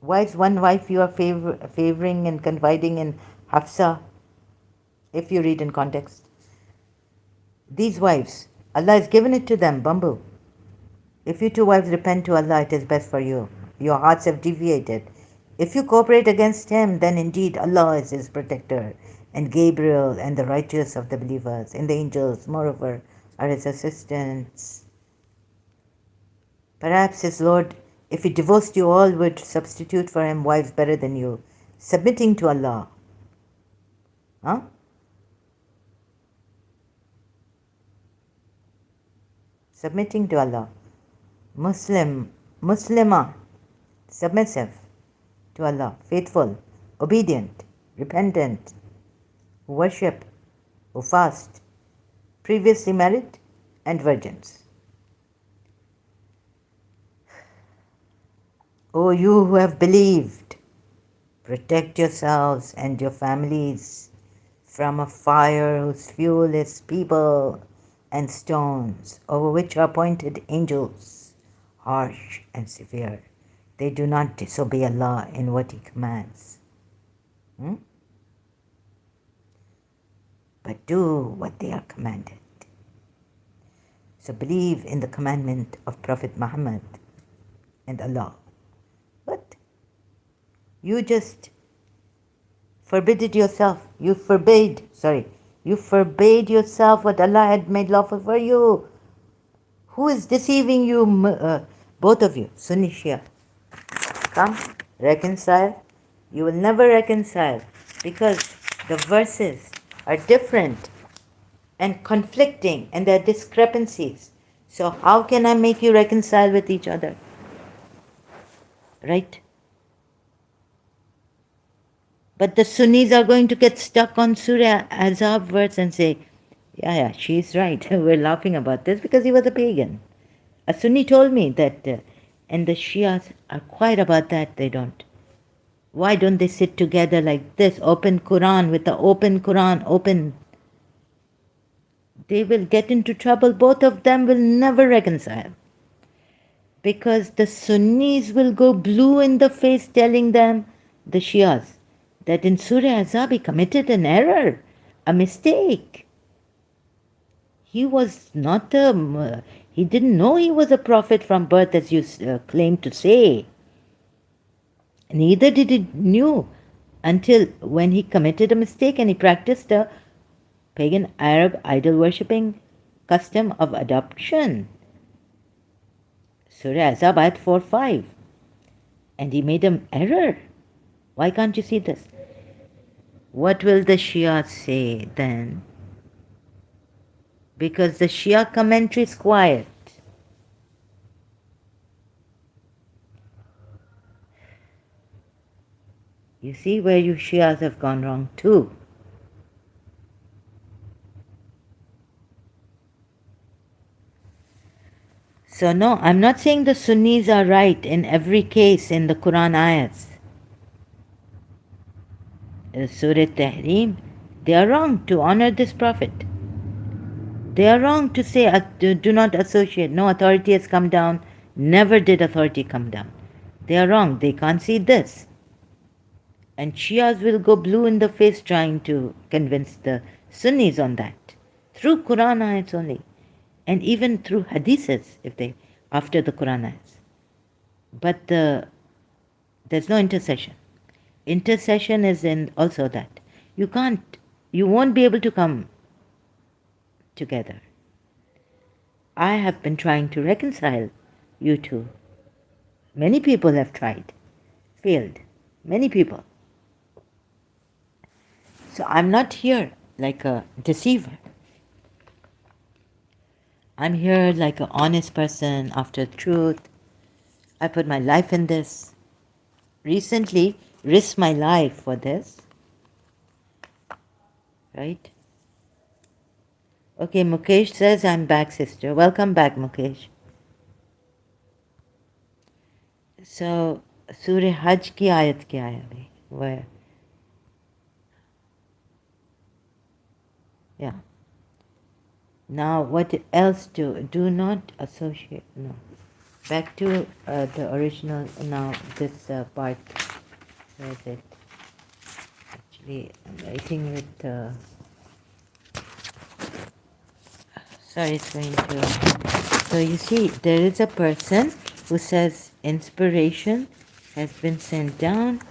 Wives, one wife you are favoring and confiding in Hafsa, if you read in context. These wives, Allah has given it to them, bamboo. If you two wives repent to Allah, it is best for you. Your hearts have deviated. If you cooperate against him, then indeed Allah is his protector, and Gabriel and the righteous of the believers, and the angels, moreover, are his assistants. Perhaps his Lord, if he divorced you all, would substitute for him wives better than you, submitting to Allah. Huh? Submitting to Allah. Muslimah, submissive to Allah, faithful, obedient, repentant, who worship, who fast, previously married, and virgins. O you who have believed, protect yourselves and your families from a fire whose fuel is people and stones, over which are appointed angels, harsh and severe. They do not disobey Allah in what He commands, but do what they are commanded. So believe in the commandment of Prophet Muhammad and Allah. But you just forbade yourself. You forbade yourself what Allah had made lawful for you. Who is deceiving you? Both of you, Sunni Shia. Come, reconcile. You will never reconcile because the verses are different and conflicting and there are discrepancies. So how can I make you reconcile with each other? Right? But the Sunnis are going to get stuck on Surah Azab verse and say, yeah, she's right. We're laughing about this because he was a pagan. A Sunni told me that, and the Shias are quiet about that. They don't. Why don't they sit together like this? Open Quran with the open Quran, open. They will get into trouble. Both of them will never reconcile. Because the Sunnis will go blue in the face telling them, the Shias, that in Surah Azab he committed an error, a mistake. He was not he didn't know he was a prophet from birth as you claim to say. Neither did he knew until when he committed a mistake and he practiced a pagan Arab idol worshipping custom of adoption. Surah Azab ayat 4-5. And he made an error. Why can't you see this? What will the Shia say then? Because the Shia commentary is quiet. You see where you Shias have gone wrong too. So no, I'm not saying the Sunnis are right in every case in the Quran ayats. Surah Tahrim, they are wrong to honor this prophet. They are wrong to say do not associate. No authority has come down. Never did authority come down. They are wrong. They can't see this. And Shias will go blue in the face trying to convince the Sunnis on that. Through Quran ayats only. And even through hadiths if they after the Quran ayats. But there's no intercession. Intercession is in also that. You won't be able to come together. I have been trying to reconcile you two. Many people have tried, failed. Many people. So I'm not here like a deceiver. I'm here like an honest person after truth. I put my life in this. Recently, risked my life for this. Right? Okay, Mukesh says I'm back, sister. Welcome back, Mukesh. So, Surah Hajj ki ayat kya hai abhi? Where? Yeah. Now, what else do not associate? No. Back to the original now, this part. Where is it? Actually, I'm writing with. Sorry, it's going to. So you see, there is a person who says inspiration has been sent down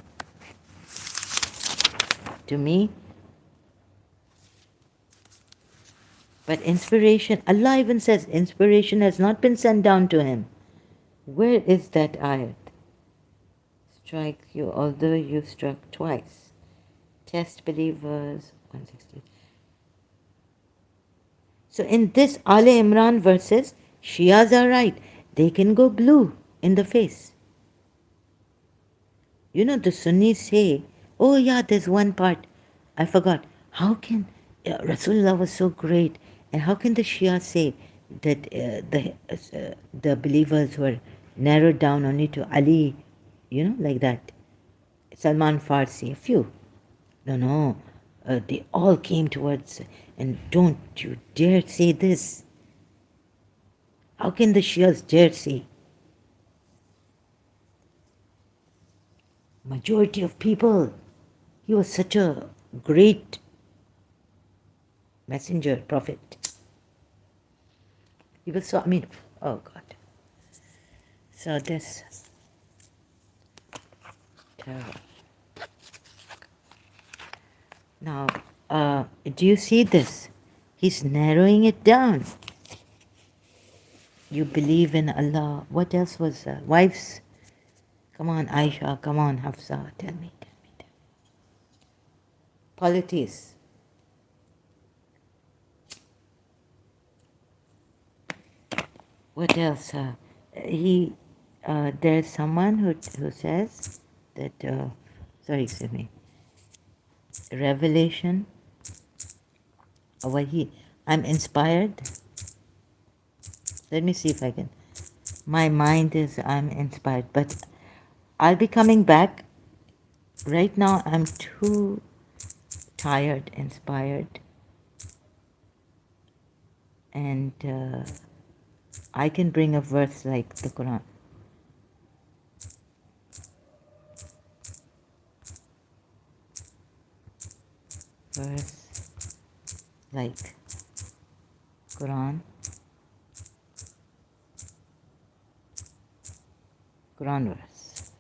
to me. But inspiration, Allah even says inspiration has not been sent down to him. Where is that ayat? Strike you, although you struck twice. Test believers, 160. So in this Ali Imran verses, Shias are right. They can go blue in the face. You know, the Sunnis say, oh yeah, there's one part. I forgot. How can, Rasulullah was so great. And how can the Shia say that the believers were narrowed down only to Ali, you know, like that? Salman Farsi, a few. No, they all came towards, and don't you dare say this. How can the Shias dare say? Majority of people, he was such a great messenger, prophet. He was so, oh God. So this, now, do you see this? He's narrowing it down. You believe in Allah. What else was wives? Come on, Aisha. Come on, Hafsa. Tell me. Polities. What else? There's someone who says that. Sorry, excuse me. Revelation. I'm inspired. Let me see if I can. My mind is, I'm inspired, but I'll be coming back. Right now, I'm too tired, inspired, and I can bring a verse like the Quran. Verse like Quran. Quran verse.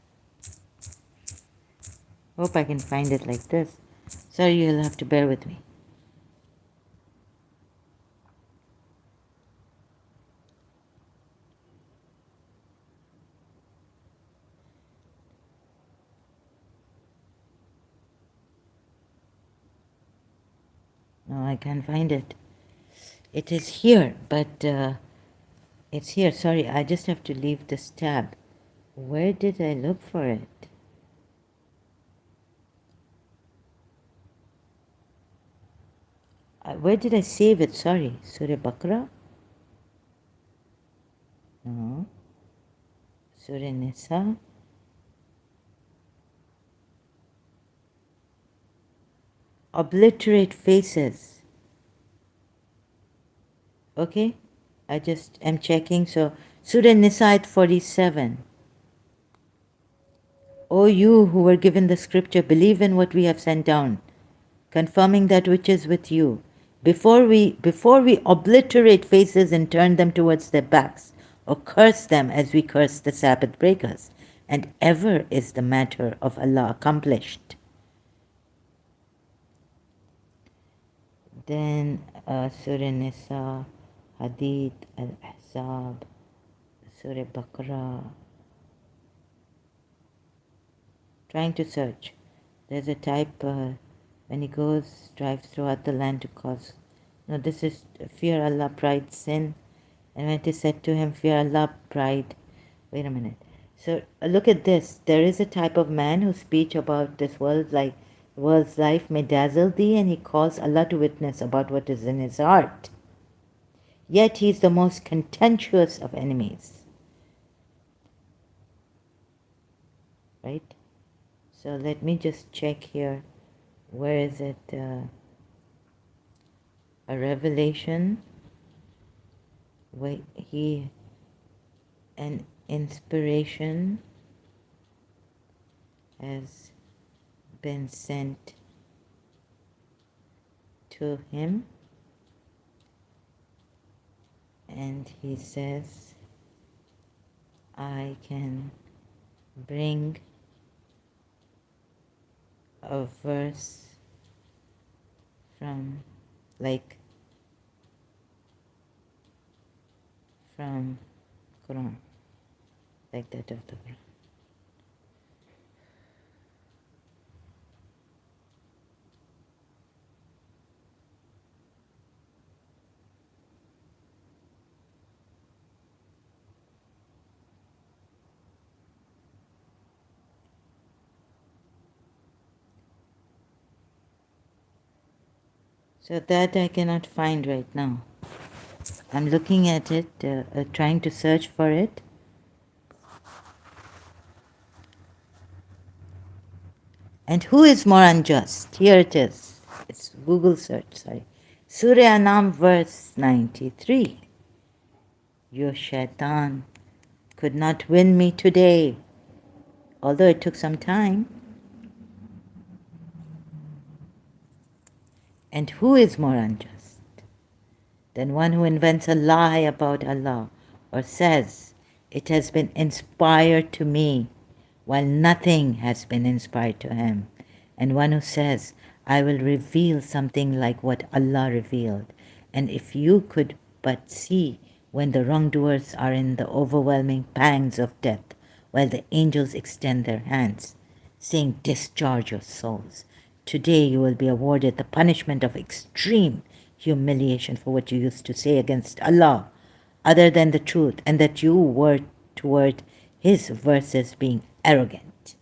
Hope I can find it like this. Sorry, you'll have to bear with me. No, I can't find it. It is here, but it's here. Sorry, I just have to leave this tab. Where did I look for it? Where did I save it? Sorry. Surah Baqarah? No. Surah Nisa? Obliterate faces. Okay? I just am checking. So, Surah Nisa at 47. O you who were given the scripture, believe in what we have sent down, confirming that which is with you. Before we obliterate faces and turn them towards their backs, or curse them as we curse the Sabbath breakers, and ever is the matter of Allah accomplished. Then Surah Nisa, Hadid, Al-Ahzab, Surah Baqarah. Trying to search. There's a type when he drives throughout the land to cause. No, this is fear Allah, pride, sin. And when it is said to him, fear Allah, pride. Wait a minute. So look at this. There is a type of man whose speech about this world's life may dazzle thee, and he calls Allah to witness about what is in his heart. Yet he is the most contentious of enemies. Right? So let me just check here. Where is it? A revelation. Wait, and inspiration has been sent to him, and he says, I can bring a verse from, like, from Quran, like that of the Quran. So that I cannot find right now. I'm looking at it, trying to search for it. And who is more unjust? Here it is. It's Google search, sorry. Surah Anam verse 93. Your shaitan could not win me today, although it took some time. And who is more unjust than one who invents a lie about Allah or says, it has been inspired to me, while nothing has been inspired to him, and one who says, I will reveal something like what Allah revealed, and if you could but see when the wrongdoers are in the overwhelming pangs of death, while the angels extend their hands, saying, discharge your souls. Today you will be awarded the punishment of extreme humiliation for what you used to say against Allah, other than the truth, and that you were toward his verses being arrogant.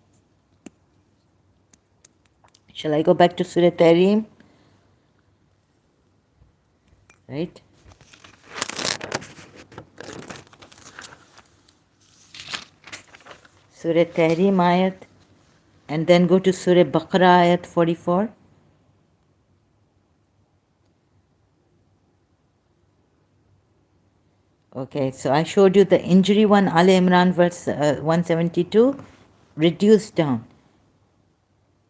Shall I go back to Surah Tahrim? Right? Surah Tahrim ayat, and then go to Surah Baqarah ayat 44. Okay, so I showed you the injury one, Al Imran verse 172, reduced down.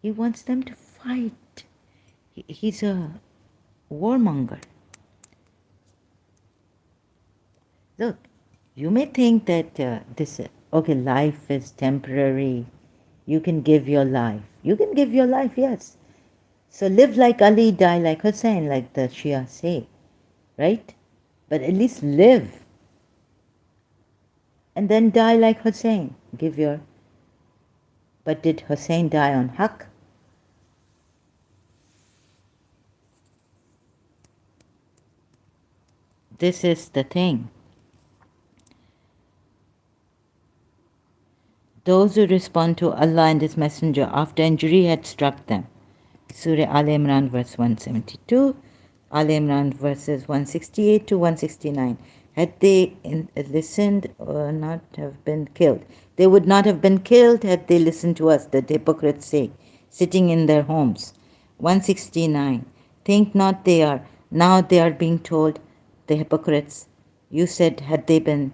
He wants them to fight. He's a warmonger. Look, you may think that life is temporary. You can give your life. You can give your life, yes. So live like Ali, die like Hussein, like the Shia say, right? But at least live. And then die like Hussein. But did Hussein die on Haqq? This is the thing. Those who respond to Allah and His Messenger after injury had struck them. Surah Al Imran verse 172, Al Imran verses 168 to 169. Had they listened or not have been killed. They would not have been killed had they listened to us, the hypocrites say, sitting in their homes. 169. Think not now they are being told, the hypocrites, you said had they been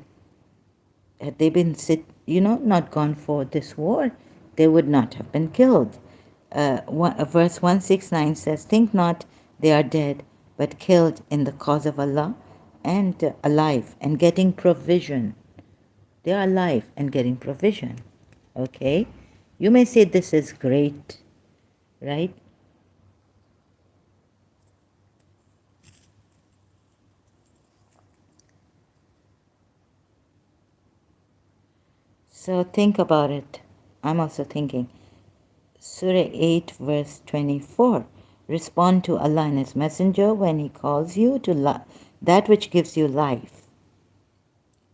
not gone for this war, they would not have been killed. Verse 169 says, think not they are dead, but killed in the cause of Allah, and alive and getting provision. They are alive and getting provision. Okay? You may say this is great, right? So think about it. I'm also thinking. Surah 8 verse 24. Respond to Allah and His Messenger when He calls you to that which gives you life.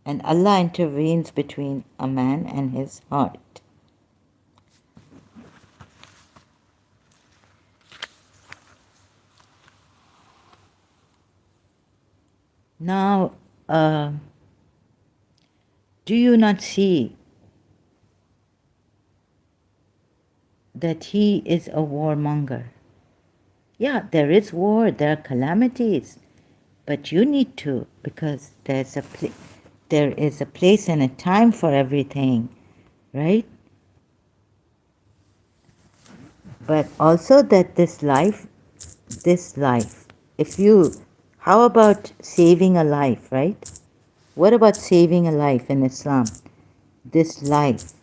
And Allah intervenes between a man and his heart. Now, do you not see that he is a warmonger? Yeah, there is war, there are calamities, but you need to, because there's there is a place and a time for everything, right? But also that this life, if you, how about saving a life, right? What about saving a life in Islam? This life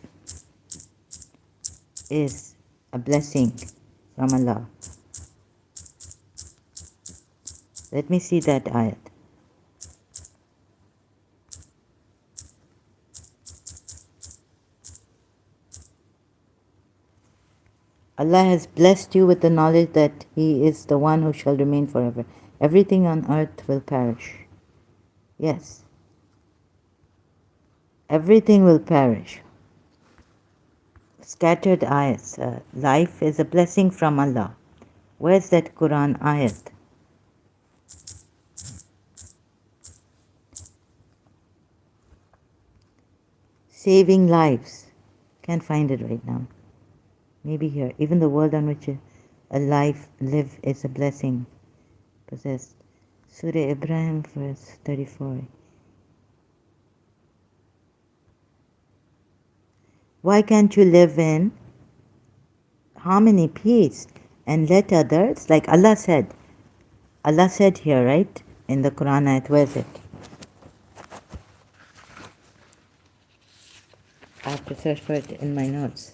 is a blessing from Allah. Let me see that ayat. Allah has blessed you with the knowledge that He is the one who shall remain forever. Everything on earth will perish. Yes, everything will perish. Scattered ayats. Life is a blessing from Allah. Where's that Quran ayat? Saving lives. Can't find it right now. Maybe here. Even the world on which a life live is a blessing. Possessed. Surah Ibrahim, verse 34. Why can't you live in harmony, peace, and let others, like Allah said here, right? In the Quran ayat, where is it? I have to search for it in my notes.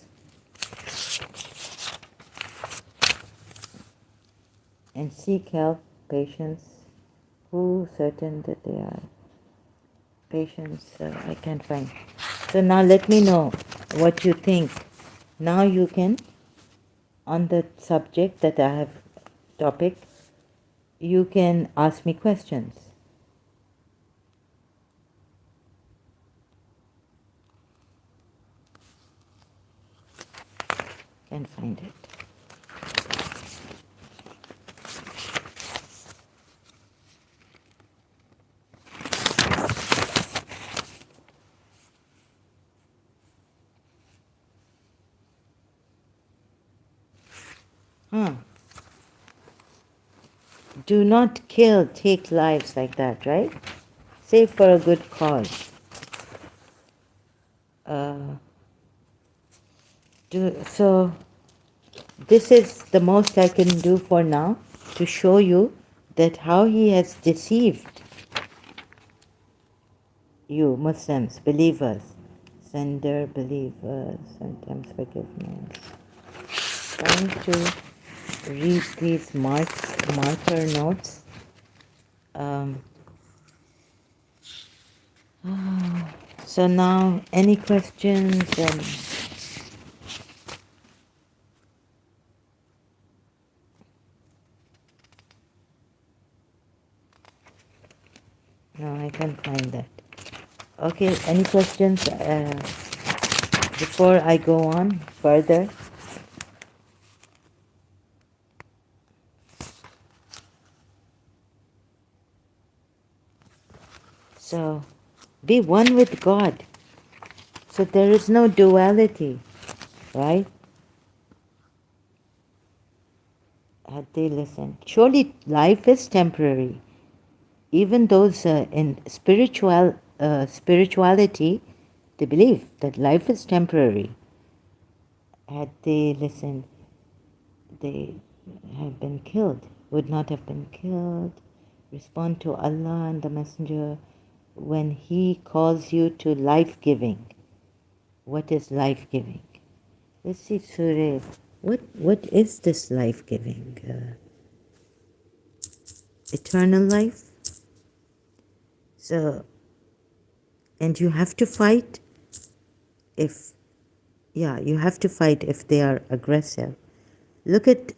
And seek help, patience, who certain that they are. Patience, I can't find. So now let me know what you think. Now you can, on the subject that I have, topic, you can ask me questions. Can't find it. Do not kill, take lives like that, right? Save for a good cause. So this is the most I can do for now to show you that how he has deceived you Muslims, believers, sender believers, sometimes forgiveness. Trying to read these marker notes. So now, any questions? No, I can't find that. Okay, any questions before I go on further? So, be one with God. So there is no duality, right? Had they listened. Surely life is temporary. Even those in spirituality, they believe that life is temporary. Had they listened, they have been killed, would not have been killed. Respond to Allah and the Messenger when He calls you to life-giving. What is life-giving? Let's see, Surah. What is this life-giving? Eternal life? So, and you have to fight if, you have to fight if they are aggressive. Look at,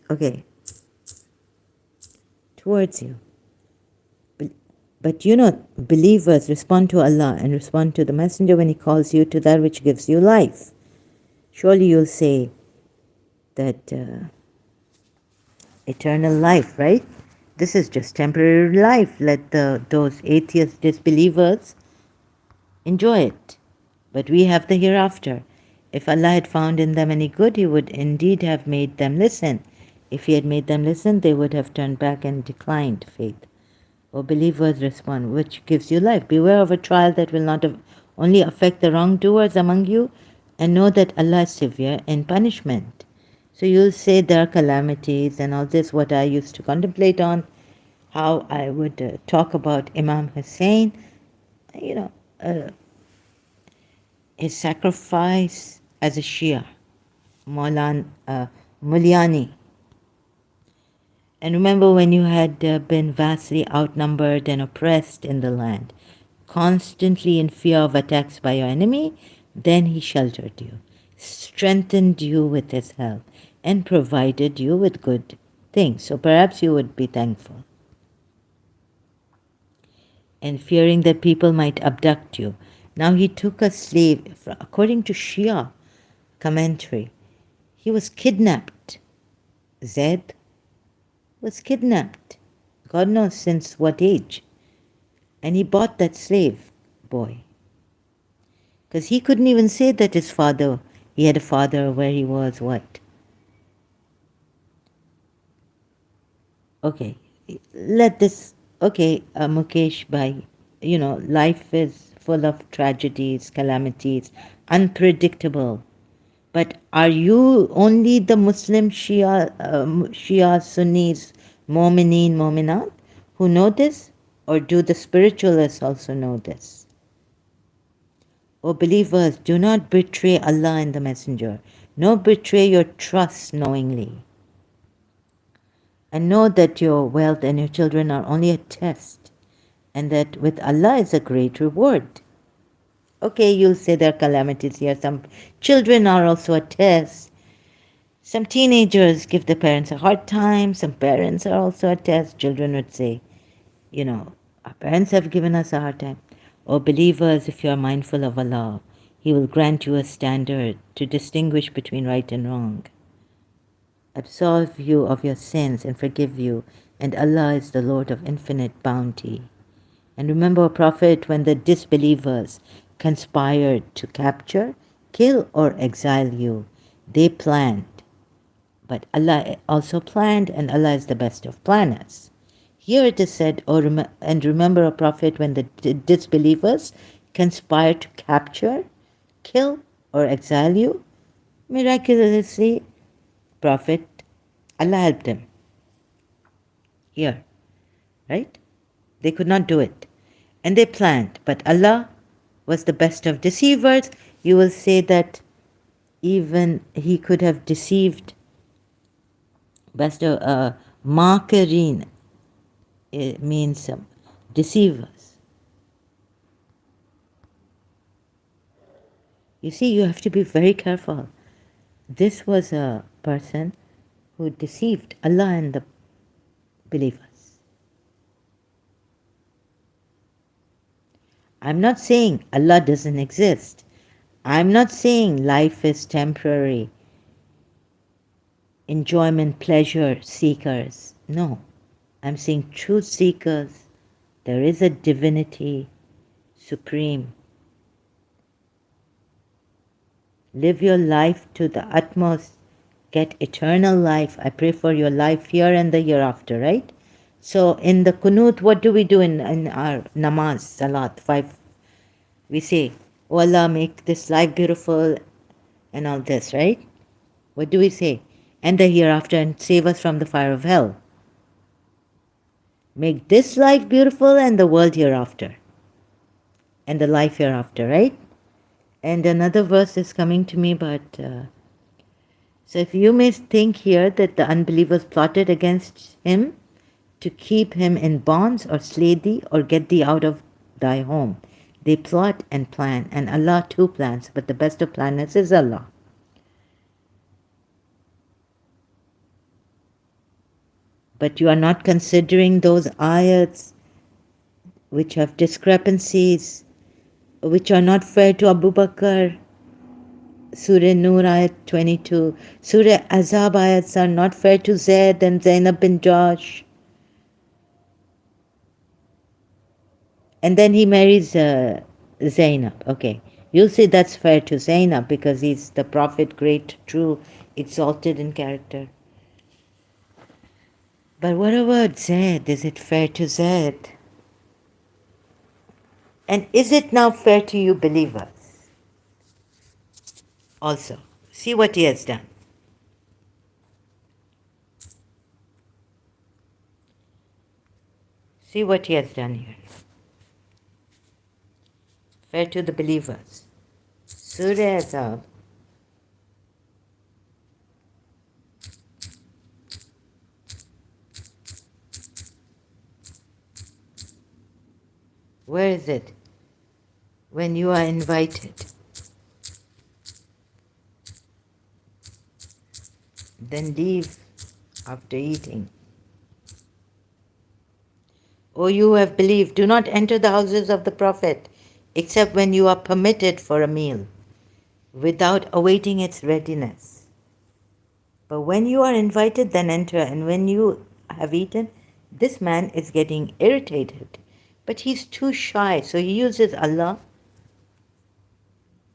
towards you. But believers respond to Allah and respond to the Messenger when He calls you to that which gives you life. Surely you'll say that eternal life, right? This is just temporary life. Let those atheist disbelievers enjoy it. But we have the hereafter. If Allah had found in them any good, He would indeed have made them listen. If He had made them listen, they would have turned back and declined faith. Or believers respond, which gives you life. Beware of a trial that will not only affect the wrongdoers among you, and know that Allah is severe in punishment. So you'll say there are calamities and all this, what I used to contemplate on, how I would talk about Imam Hussein, you know, his sacrifice as a Shia, Mulyani. And remember when you had been vastly outnumbered and oppressed in the land, constantly in fear of attacks by your enemy, then he sheltered you, strengthened you with his help, and provided you with good things. So perhaps you would be thankful. And fearing that people might abduct you. Now he took a slave, according to Shia commentary, he was kidnapped. Zaid was kidnapped. God knows since what age. And he bought that slave boy. Because he couldn't even say that his father, he had a father, where he was, what. Okay, let this, okay, Mukesh Bhai, life is full of tragedies, calamities, unpredictable. But are you only the Muslim Shia Sunnis, Momineen, Mominat, who know this? Or do the spiritualists also know this? O believers, do not betray Allah and the Messenger, nor betray your trust knowingly. And know that your wealth and your children are only a test, and that with Allah is a great reward. Okay, you'll say there are calamities here. Some children are also a test. Some teenagers give their parents a hard time. Some parents are also a test. Children would say, our parents have given us a hard time. O believers, if you are mindful of Allah, He will grant you a standard to distinguish between right and wrong, absolve you of your sins and forgive you, and Allah is the Lord of infinite bounty. And remember, Prophet, when the disbelievers conspired to capture, kill, or exile you, they planned. But Allah also planned, and Allah is the best of planners. Here it is said, and remember, O Prophet, when the disbelievers conspired to capture, kill, or exile you, miraculously, Prophet, Allah helped him. Here, right? They could not do it. And they planned, but Allah was the best of deceivers. You will say that even He could have deceived. Best of Makareen, it means deceivers. You see, you have to be very careful. This was a person who deceived Allah and the believers. I'm not saying Allah doesn't exist. I'm not saying life is temporary, enjoyment, pleasure seekers. No, I'm saying truth seekers. There is a divinity supreme. Live your life to the utmost. Get eternal life. I pray for your life here and the hereafter, right? So in the kunut, what do we do in our namaz, salat, 5? We say, oh Allah, make this life beautiful and all this, right? What do we say? And the hereafter, and save us from the fire of hell. Make this life beautiful and the world hereafter. And the life hereafter, right? And another verse is coming to me, but so if you may think here that the unbelievers plotted against him to keep him in bonds or slay thee or get thee out of thy home. They plot and plan, and Allah too plans, but the best of planners is Allah. But you are not considering those ayats which have discrepancies, which are not fair to Abu Bakr. Surah Nur ayat 22. Surah Azab ayats are not fair to Zaid and Zainab bin Josh. And then he marries Zainab. Okay. You'll say that's fair to Zainab because he's the Prophet, great, true, exalted in character. But what about Zaid? Is it fair to Zaid? And is it now fair to you believers also? See what he has done. See what he has done here. Fair to the believers. Surah Azab. Where is it? When you are invited, then leave after eating. O you who have believed, do not enter the houses of the Prophet except when you are permitted for a meal, without awaiting its readiness. But when you are invited, then enter, and when you have eaten, this man is getting irritated. But he's too shy, so he uses Allah.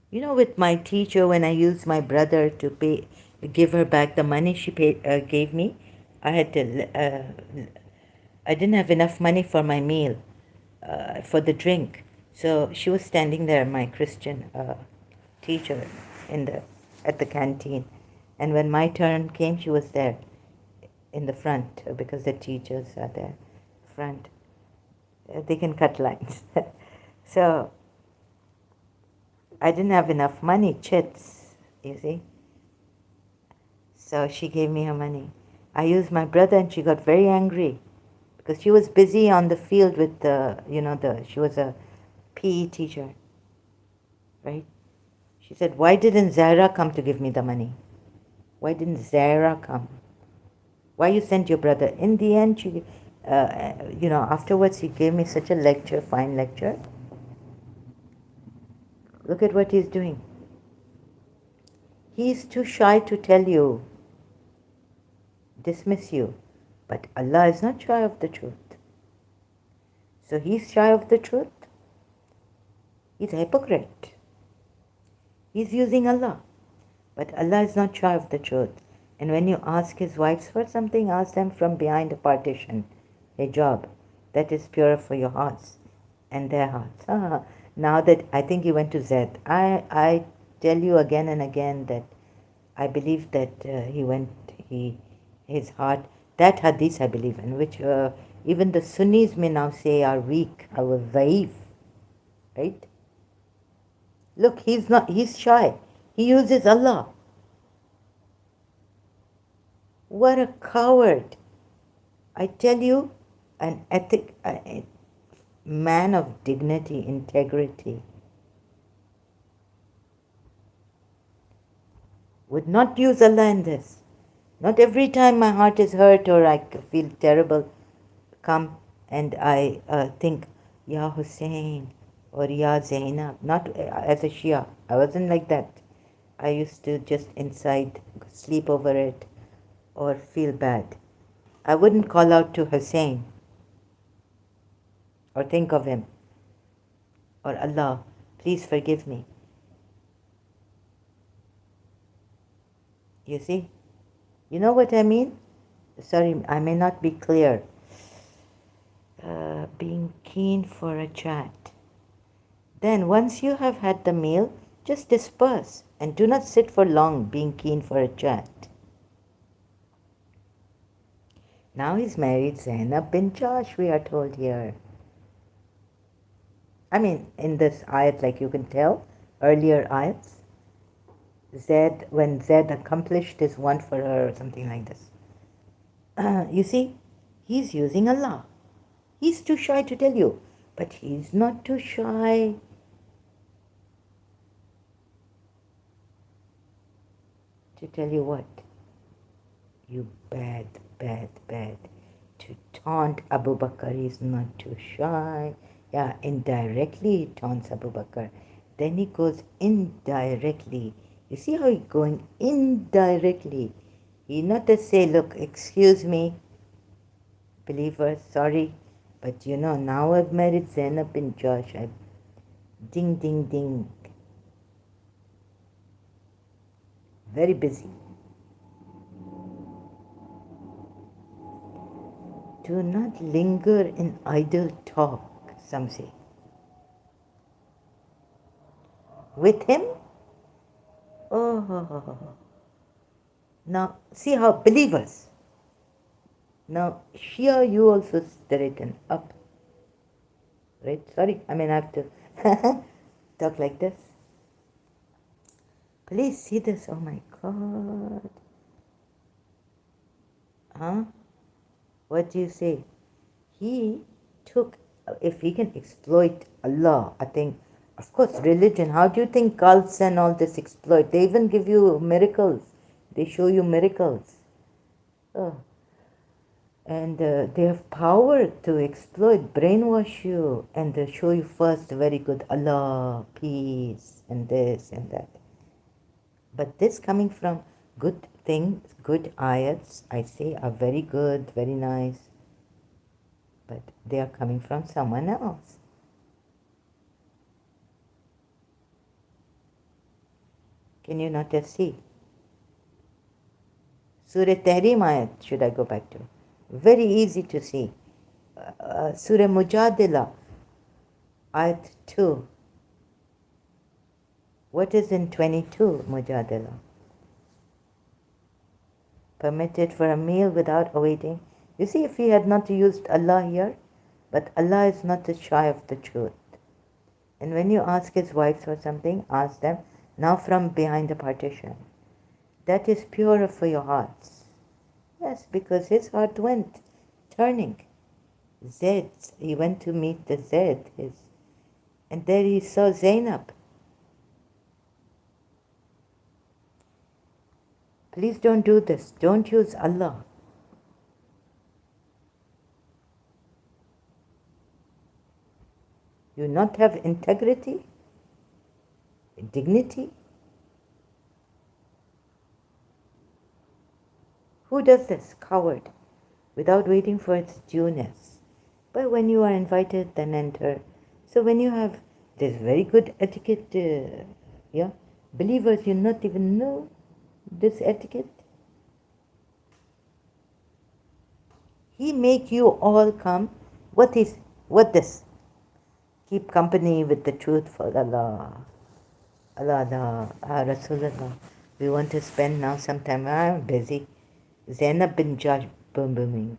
You know, with my teacher, when I used my brother to give her back the money she gave me, I had to, I didn't have enough money for my meal, for the drink. So she was standing there, my Christian teacher, at the canteen. And when my turn came, she was there in the front because the teachers are there, front. They can cut lines. So I didn't have enough money, chits, you see. So she gave me her money. I used my brother and she got very angry because she was busy on the field with she was a PE teacher, right? She said, why didn't Zahra come to give me the money? Why didn't Zahra come? Why you sent your brother? In the end, she, afterwards he gave me such a lecture, fine lecture. Look at what he's doing. He's too shy to tell you, dismiss you. But Allah is not shy of the truth. So he's shy of the truth. He's a hypocrite. He's using Allah. But Allah is not shy of the truth. And when you ask his wives for something, ask them from behind a partition, a job. That is pure for your hearts and their hearts. Now that I think he went to Zed, I tell you again and again that I believe that his heart, that hadith I believe in, which even the Sunnis may now say are weak, are dhaif, right? Look, he's shy. He uses Allah. What a coward. I tell you, a man of dignity, integrity, would not use Allah in this. Not every time my heart is hurt or I feel terrible, come and I think, Ya Hussein or Ya Zainab, not as a Shia. I wasn't like that. I used to just inside sleep over it or feel bad. I wouldn't call out to Hussein or think of him or Allah, please forgive me. You see? You know what I mean? Sorry, I may not be clear. Being keen for a chat. Then once you have had the meal, just disperse and do not sit for long being keen for a chat. Now he's married Zainab bin Josh, we are told here. I mean, in this ayat, like you can tell, earlier ayats, when Zed accomplished his want for her or something like this. You see, he's using Allah. He's too shy to tell you, but he's not too shy to tell you what? You bad. To taunt Abu Bakr, he's not too shy. Yeah, indirectly he taunts Abu Bakr. Then he goes indirectly. You see how he's going indirectly. He not to say, look, excuse me, believer, sorry, but now I've married Zainab bin Josh. Ding, ding, ding. Very busy. Do not linger in idle talk, some say. with him. Oh, now see how believers. Now here you also straighten up, right? Sorry, I mean I have to talk like this. Please see this. Oh my God. Huh? What do you say? He took, if he can exploit Allah, I think, of course, religion. How do you think cults and all this exploit? They even give you miracles. They show you miracles. Oh. And they have power to exploit, brainwash you, and they show you first very good Allah, peace, and this and that. But this coming from good things, good ayats, I say, are very good, very nice. But they are coming from someone else. Can you not just see? Surah Tahrim ayat should I go back to? Very easy to see. Surah Mujadila ayat 2. What is in 22 Mujadila? Permitted for a meal without awaiting. You see, if he had not used Allah here, but Allah is not shy of the truth. And when you ask his wives for something, ask them, now from behind the partition. That is purer for your hearts. Yes, because his heart went turning. Zed, he went to meet the Zed, and there he saw Zainab. Please don't do this. Don't use Allah. You not have integrity, dignity. Who does this? Coward, without waiting for its dueness. But when you are invited, then enter. So when you have this very good etiquette, yeah, believers, you not even know this etiquette. He make you all come. What this? Keep company with the truthful. Allah, Rasulullah. We want to spend now some time. I'm busy. Zainab bin Josh booming.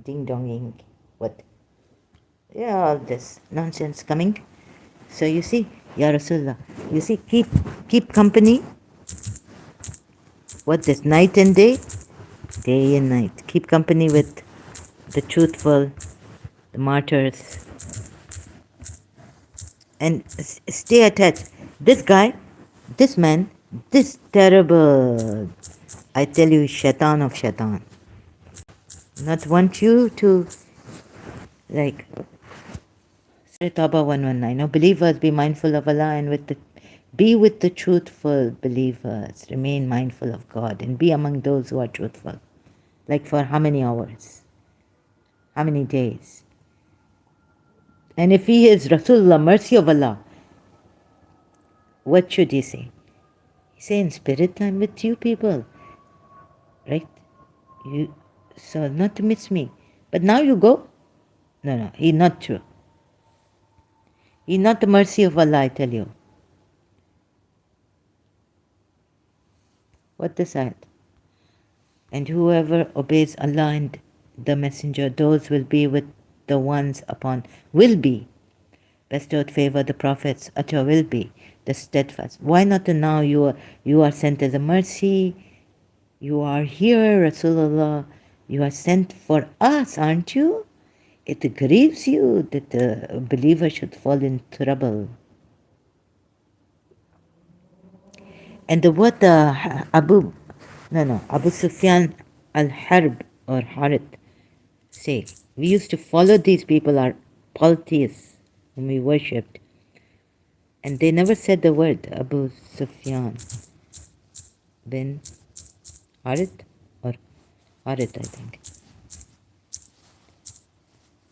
Ding donging. What? Yeah, all this nonsense coming. So you see, Ya Rasulullah, you see, keep company. What this? Night and day? Day and night. Keep company with the truthful, the martyrs. And stay attached. This guy, this man, this terrible, I tell you, shaitan of shaitan. Not want you to, like, Surah Tawbah 119. No, believers, be mindful of Allah and be with the truthful believers. Remain mindful of God and be among those who are truthful. Like for how many hours? How many days? And if he is Rasulullah, mercy of Allah, what should he say? He say in spirit time with you people, right? So not to miss me. But now you go. No, he not true. He not the mercy of Allah, I tell you. What this ayat? And whoever obeys Allah and the Messenger, those will be with the ones upon, will be bestowed favor, the prophets, utter will be the steadfast. Why not now you are sent as a mercy? You are here, Rasulullah. You are sent for us, aren't you? It grieves you that the believer should fall in trouble. And the word Abu Sufyan al-Harb or Harith say, we used to follow these people, our polytheists whom we worshipped, and they never said the word Abu Sufyan bin Harith or Harith, I think.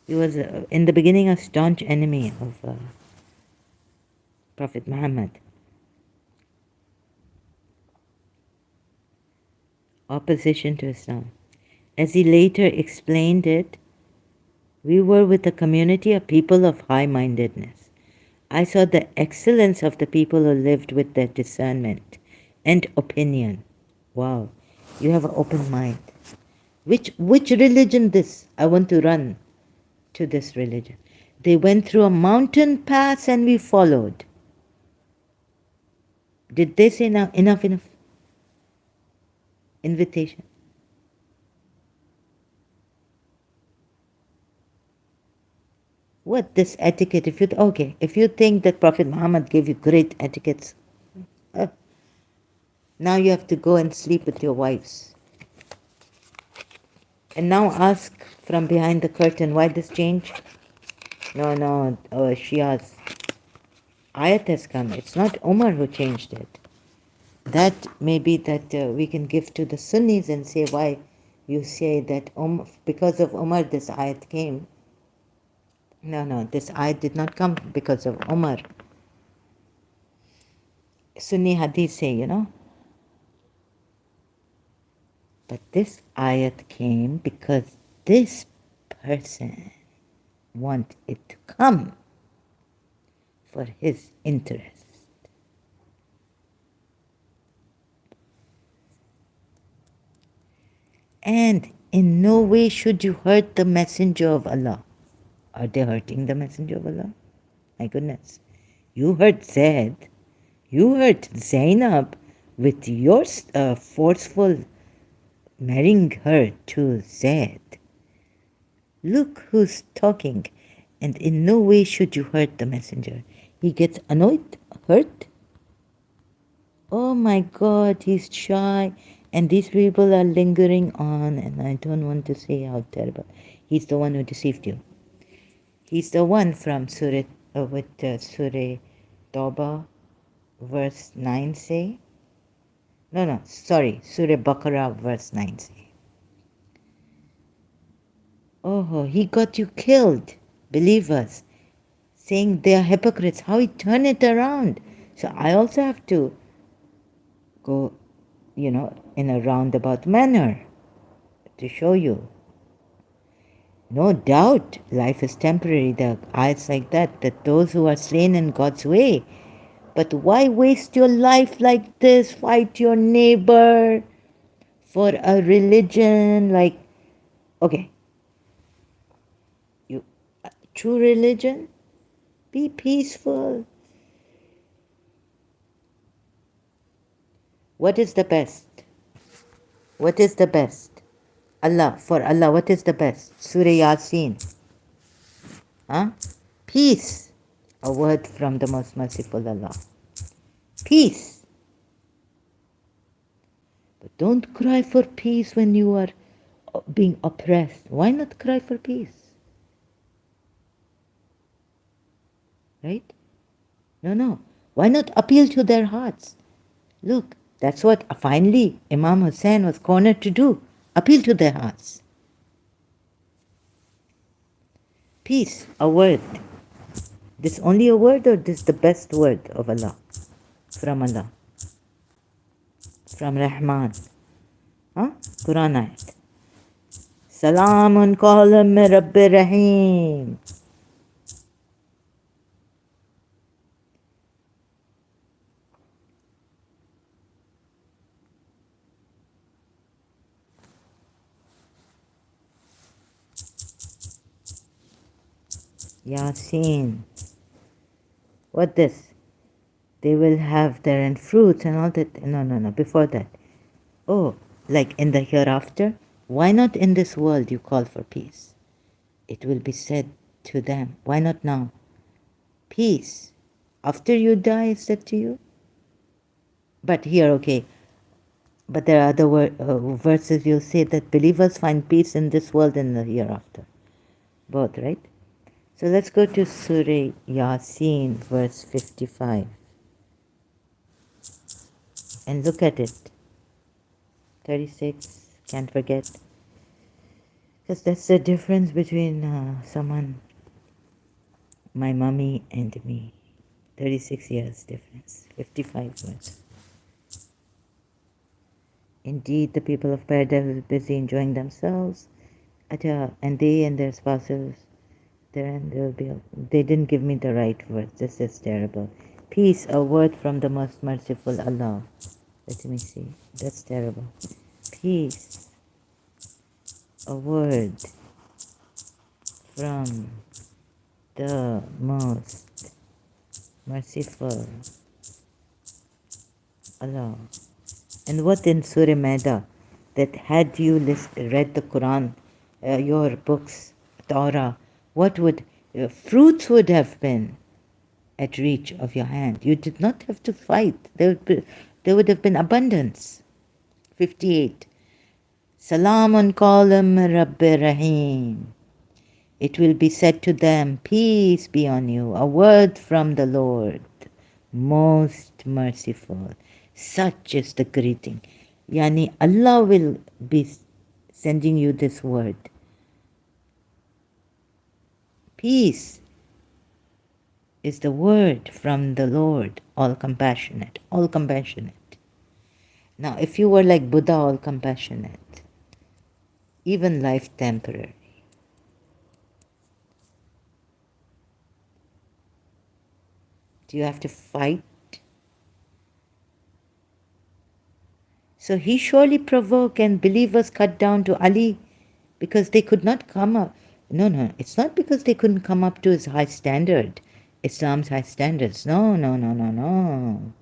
He was in the beginning a staunch enemy of Prophet Muhammad. Opposition to Islam. As he later explained it, we were with a community of people of high-mindedness. I saw the excellence of the people who lived with their discernment and opinion. Wow, you have an open mind. Which religion this? I want to run to this religion. They went through a mountain pass and we followed. Did they say now enough invitation? What this etiquette? If you think that Prophet Muhammad gave you great etiquettes, uh, now you have to go and sleep with your wives. And now ask from behind the curtain why this change? No, Shia's ayat has come. It's not Umar who changed it. That may be that we can give to the Sunnis and say why you say that because of Umar this ayat came. No, this ayat did not come because of Umar. Sunni hadith say. But this ayat came because this person want it to come for his interest. And in no way should you hurt the messenger of Allah. Are they hurting the messenger of Allah? My goodness. You hurt Zaid. You hurt Zainab with your forceful marrying her to Zaid. Look who's talking. And in no way should you hurt the messenger. He gets annoyed, hurt. Oh my God, he's shy. And these people are lingering on. And I don't want to say how terrible. He's the one who deceived you. He's the one from Surah, Surah Tawbah, verse 9 say. No, sorry, Surah Baqarah, verse 9 say. Oh, he got you killed, believers, saying they are hypocrites. How he turned it around. So I also have to go, in a roundabout manner to show you. No doubt, life is temporary. There are ayats like that those who are slain in God's way. But why waste your life like this? Fight your neighbor for a religion okay, true religion, be peaceful. What is the best? What is the best? For Allah, what is the best? Surah Yasin. Peace. A word from the most merciful Allah. Peace. But don't cry for peace when you are being oppressed. Why not cry for peace? Right? No. Why not appeal to their hearts? Look, that's what finally Imam Hussein was cornered to do. Appeal to their hearts. Peace, a word. This only a word or this the best word of Allah? From Allah. From Rahman. Quran ayat. Salamun qawlan min Rabbir Rahim. Yasin. What this? They will have their own fruits and all that. No. Before that. Oh, like in the hereafter? Why not in this world you call for peace? It will be said to them. Why not now? Peace. After you die, is said to you? But here, okay. But there are other verses you'll say that believers find peace in this world and the hereafter. Both, right? So let's go to Surah Yasin, verse 55. And look at it. 36, can't forget. Because that's the difference between someone, my mommy and me. 36 years difference. 55 verse. Indeed, the people of paradise are busy enjoying themselves, and they and their spouses Then there will be. They didn't give me the right words. This is terrible. Peace, a word from the most merciful Allah. Let me see. That's terrible. Peace, a word from the most merciful Allah. And what in Surah Maida, that had you read the Quran, your books, Torah, what would fruits would have been at reach of your hand. You did not have to fight. There would have been abundance. 58. Salamun qawlam Rabbi Rahim. It will be said to them, peace be on you, a word from the Lord, most merciful. Such is the greeting. Yani Allah will be sending you this word. Peace is the word from the Lord, all compassionate, all compassionate. Now, if you were like Buddha, all compassionate, even life temporary, do you have to fight? So he surely provoked and believers cut down to Ali because they could not come up. No, it's not because they couldn't come up to his high standard, Islam's high standards. No.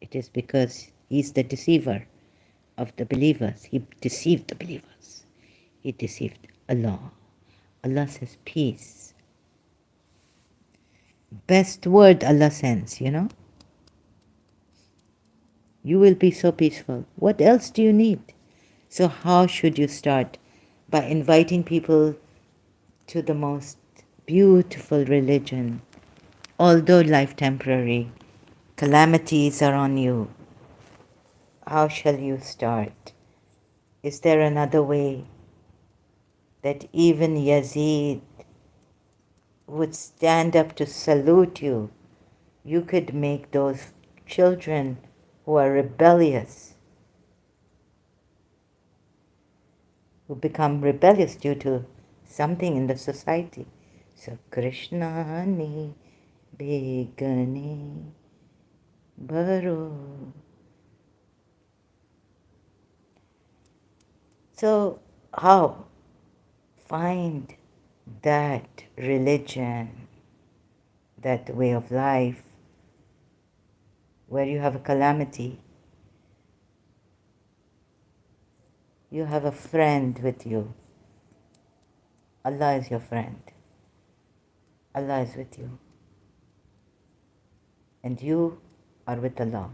It is because he's the deceiver of the believers. He deceived the believers. He deceived Allah. Allah says peace. Best word Allah sends, you know. You will be so peaceful. What else do you need? So how should you start? By inviting people to the most beautiful religion. Although life temporary, calamities are on you. How shall you start? Is there another way that even Yazid would stand up to salute you? You could make those children who are rebellious, who become rebellious due to something in the society. So Krishna ni begani baro. So how? Find that religion, that way of life, where you have a calamity, you have a friend with you. Allah is your friend. Allah is with you. And you are with Allah.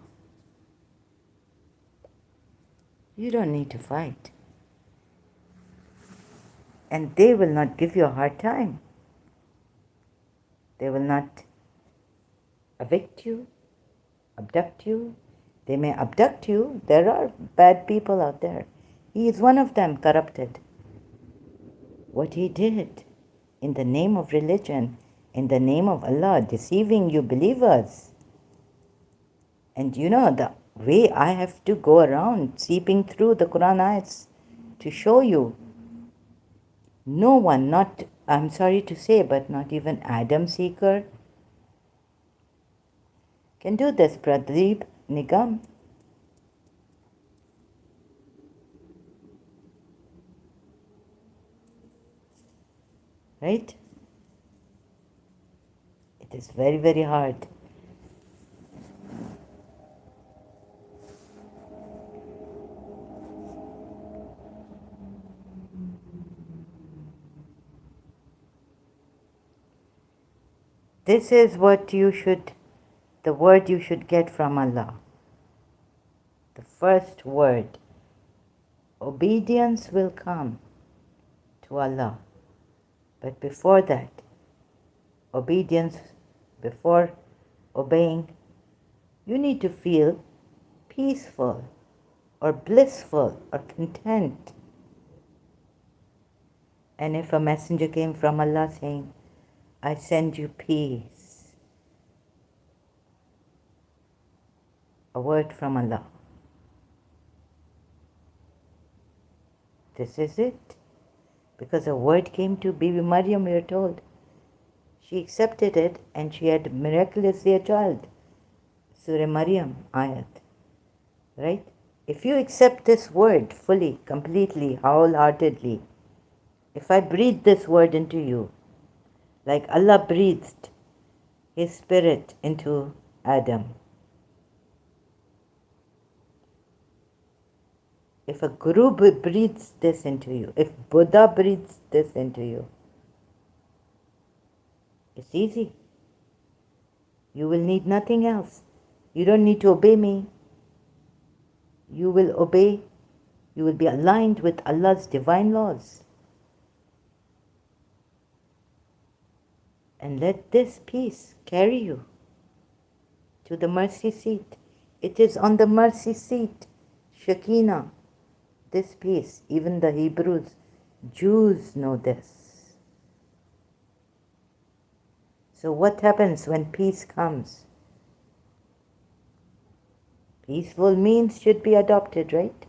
You don't need to fight. And they will not give you a hard time. They will not evict you, abduct you. They may abduct you. There are bad people out there. He is one of them, corrupted. What he did in the name of religion, in the name of Allah, deceiving you believers. And you know, the way I have to go around seeping through the Quran ayats to show you, no one, not, I'm sorry to say, but not even Adam Seeker can do this, Pradeep Nigam. Right? It is very, very hard. This is what you should, the word you should get from Allah. The first word. Obedience will come to Allah. But before that, obedience, before obeying, you need to feel peaceful or blissful or content. And if a messenger came from Allah saying, I send you peace, a word from Allah, this is it. because a word came to Bibi Maryam, we are told. She accepted it and she had miraculously a child. Surah Maryam ayat, right? If you accept this word fully, completely, wholeheartedly, if I breathe this word into you, like Allah breathed His spirit into Adam, if a guru breathes this into you, if Buddha breathes this into you, it's easy. You will need nothing else. You don't need to obey me. You will obey, you will be aligned with Allah's divine laws. And let this peace carry you to the mercy seat. It is on the mercy seat, Shekinah, this peace. Even the Hebrews, Jews know this. So what happens when peace comes? Peaceful means should be adopted, right?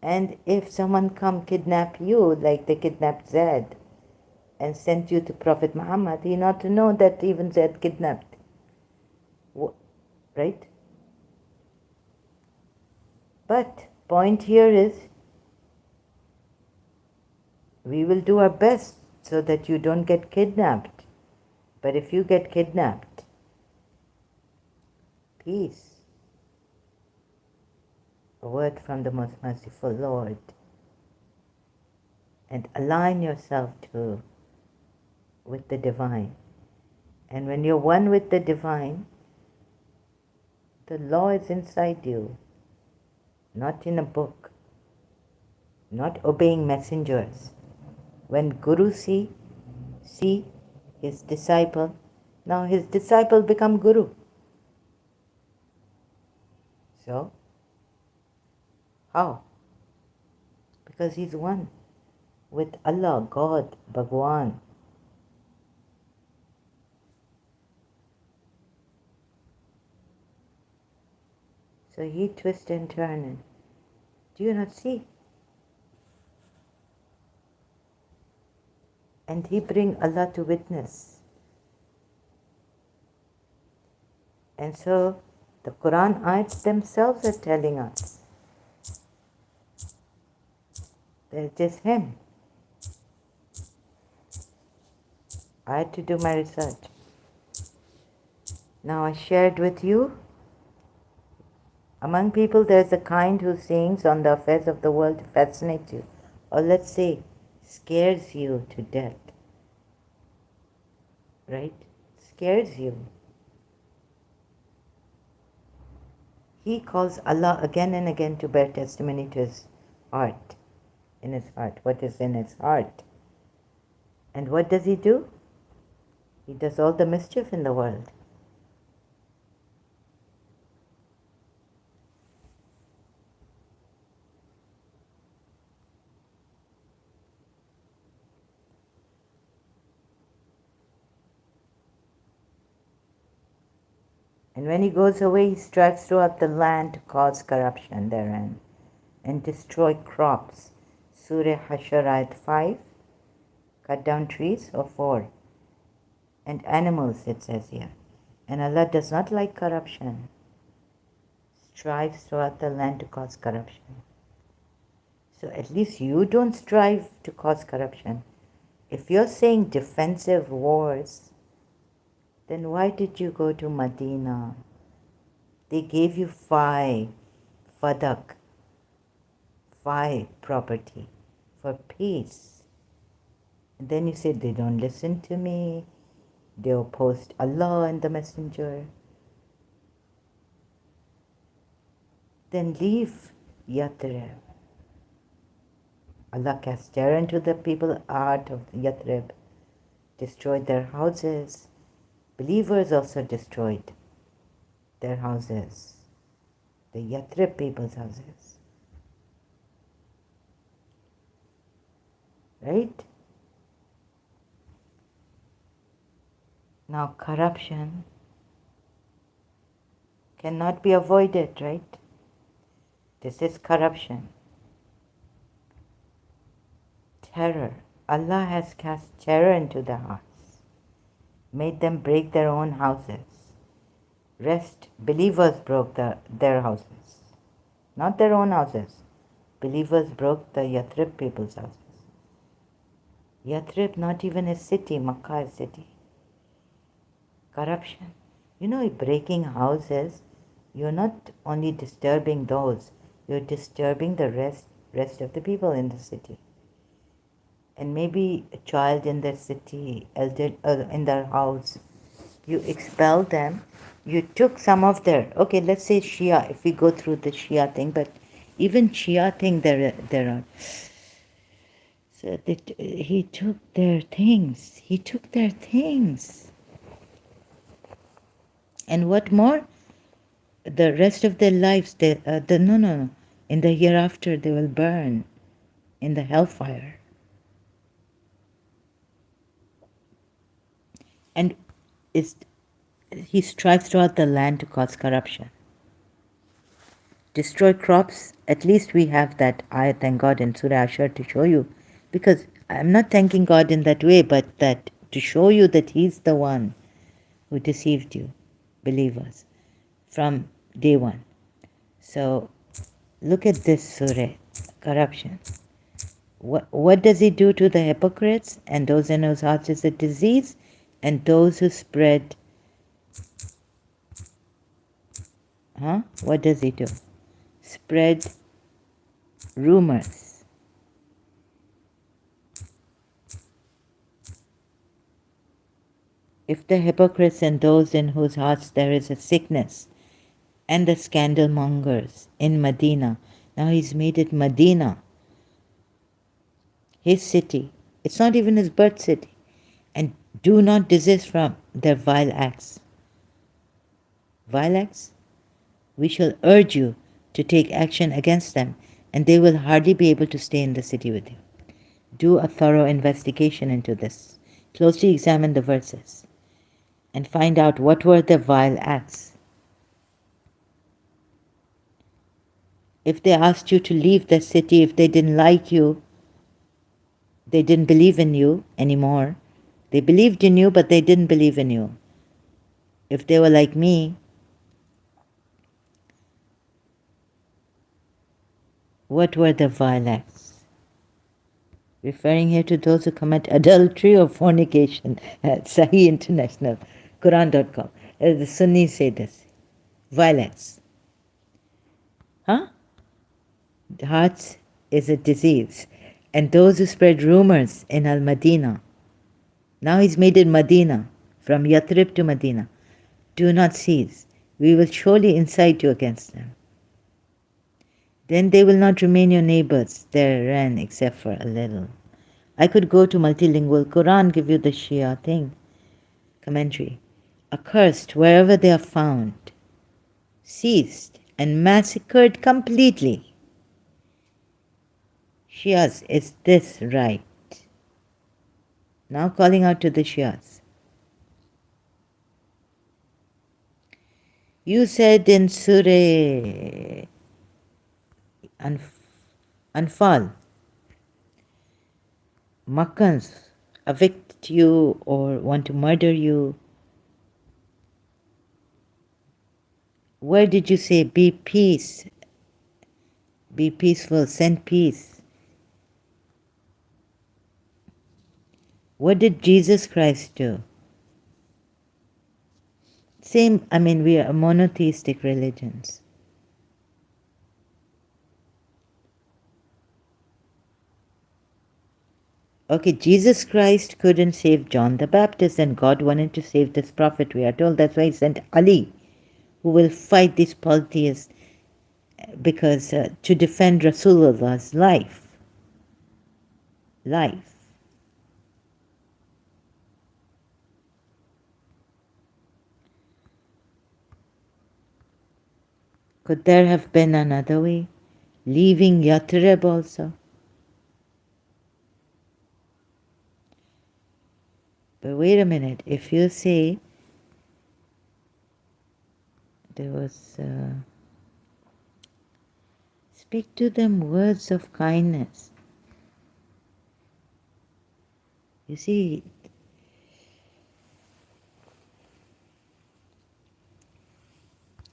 And if someone come kidnap you, like they kidnapped Zaid, and sent you to Prophet Muhammad, you not to know that even Zaid kidnapped, right? But point here is, we will do our best so that you don't get kidnapped. But if you get kidnapped, peace, a word from the most merciful Lord, and align yourself with the divine. And when you're one with the divine, the law is inside you, not in a book, not obeying messengers. When Guru see his disciple, now his disciple become Guru. So, how? Because he's one with Allah, God, Bhagwan. So he twist and turn, and do you not see? And he bring Allah to witness. And so the Quran ayats themselves are telling us that it is him. I had to do my research. Now I shared with you, among people there's a kind who sings on the affairs of the world to fascinate you, or let's say scares you to death, right? Scares you. He calls Allah again and again to bear testimony to his heart, in his heart, what is in his heart. And what does he do? He does all the mischief in the world. And when he goes away, he strikes throughout the land to cause corruption therein and destroy crops. Surah Hashr ayat 5, cut down trees, or 4, and animals, it says here. And Allah does not like corruption. Strives throughout the land to cause corruption. So at least you don't strive to cause corruption. If you're saying defensive wars, then why did you go to Medina? They gave you 5 fadak, 5 property for peace. And then you said they don't listen to me, they opposed Allah and the Messenger. Then leave Yathrib. Allah cast terror into the people out of Yathrib, destroyed their houses. Believers also destroyed their houses, the Yathrib people's houses. Right? Now corruption cannot be avoided, right? This is corruption. terror. Allah has cast terror into their hearts, made them break their own houses. Believers broke their houses, not their own houses. Believers broke the Yathrib people's houses. Yathrib, not even a city, Makkah is a city. Corruption. Breaking houses, you're not only disturbing those, you're disturbing the rest of the people in the city. And maybe a child in their city, in their house, you expel them, you took some of their, okay, let's say Shia, if we go through the Shia thing, but even Shia thing there are. So that he took their things. And what more? The rest of their lives, no. In the hereafter, they will burn in the hellfire. And he strives throughout the land to cause corruption. Destroy crops. At least we have that ayat, thank God, in Surah Ashar to show you. Because I'm not thanking God in that way, but that to show you that He's the one who deceived you, believers, from day one. So look at this surah, corruption. What does He do to the hypocrites and those in whose hearts is a disease and those who spread? What does He do? Spread rumors. If the hypocrites and those in whose hearts there is a sickness and the scandal mongers in Medina, now He's made it Medina, His city. It's not even His birth city. And do not desist from their vile acts. Vile acts? We shall urge you to take action against them, and they will hardly be able to stay in the city with you. Do a thorough investigation into this. Closely examine the verses and find out what were the vile acts. If they asked you to leave the city, if they didn't like you, they didn't believe in you anymore. They believed in you, but they didn't believe in you. If they were like me, what were the vile acts? Referring here to those who commit adultery or fornication at Sahih International, Quran.com. The Sunnis say this. Violence. The heart is a disease. And those who spread rumors in Al-Madinah. Now He's made it Medina, from Yathrib to Medina. Do not cease. We will surely incite you against them. Then they will not remain your neighbors therein except for a little. I could go to multilingual Quran, give you the Shia thing. Commentary. Accursed wherever they are found, seized and massacred completely. Shias, is this right? Now calling out to the Shias. You said in Surah Anfal, Makkans evict you or want to murder you. Where did you say, be peace, be peaceful, send peace? What did Jesus Christ do? Same, we are monotheistic religions. Okay, Jesus Christ couldn't save John the Baptist, and God wanted to save this prophet, we are told. That's why He sent Ali, who will fight these polytheists because to defend Rasulullah's life. Could there have been another way? Leaving Yathrib also? But wait a minute, if you say there was speak to them words of kindness. You see,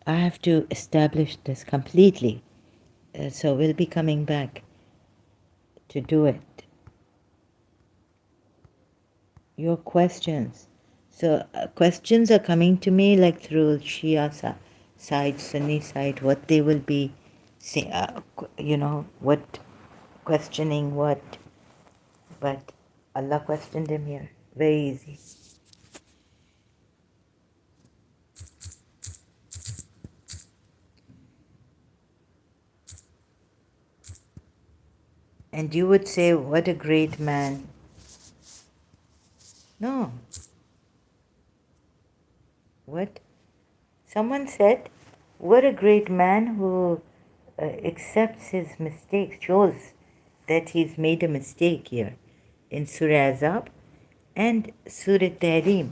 I have to establish this completely. So we'll be coming back to do it. Your questions. So questions are coming to me like through Shia side, Sunni side, what they will be say, what questioning what. But Allah questioned him here. Very easy. And you would say, what a great man. No. What? Someone said, what a great man who accepts his mistakes, shows that he's made a mistake here in Surah Azab and Surah Tahrim.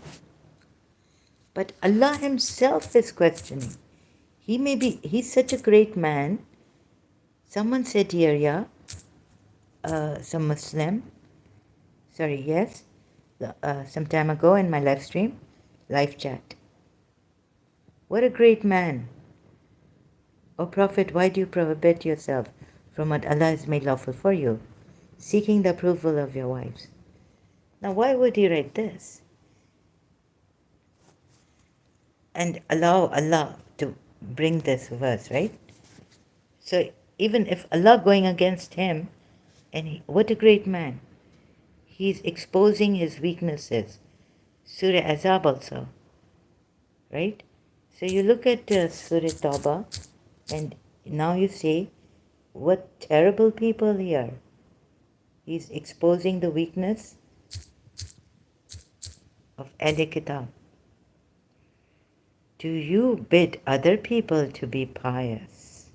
But Allah Himself is questioning. He's such a great man. Someone said here, yeah, some Muslim, yes, some time ago in my live stream, live chat. What a great man. O Prophet, why do you prohibit yourself from what Allah has made lawful for you, seeking the approval of your wives? Now, why would he write this? And allow Allah to bring this verse, right? So even if Allah going against him, and what a great man. He's exposing his weaknesses. Surah Azab also, right? So you look at Surah Tawbah, and now you say, what terrible people here. He's exposing the weakness of Ahl Kitab. Do you bid other people to be pious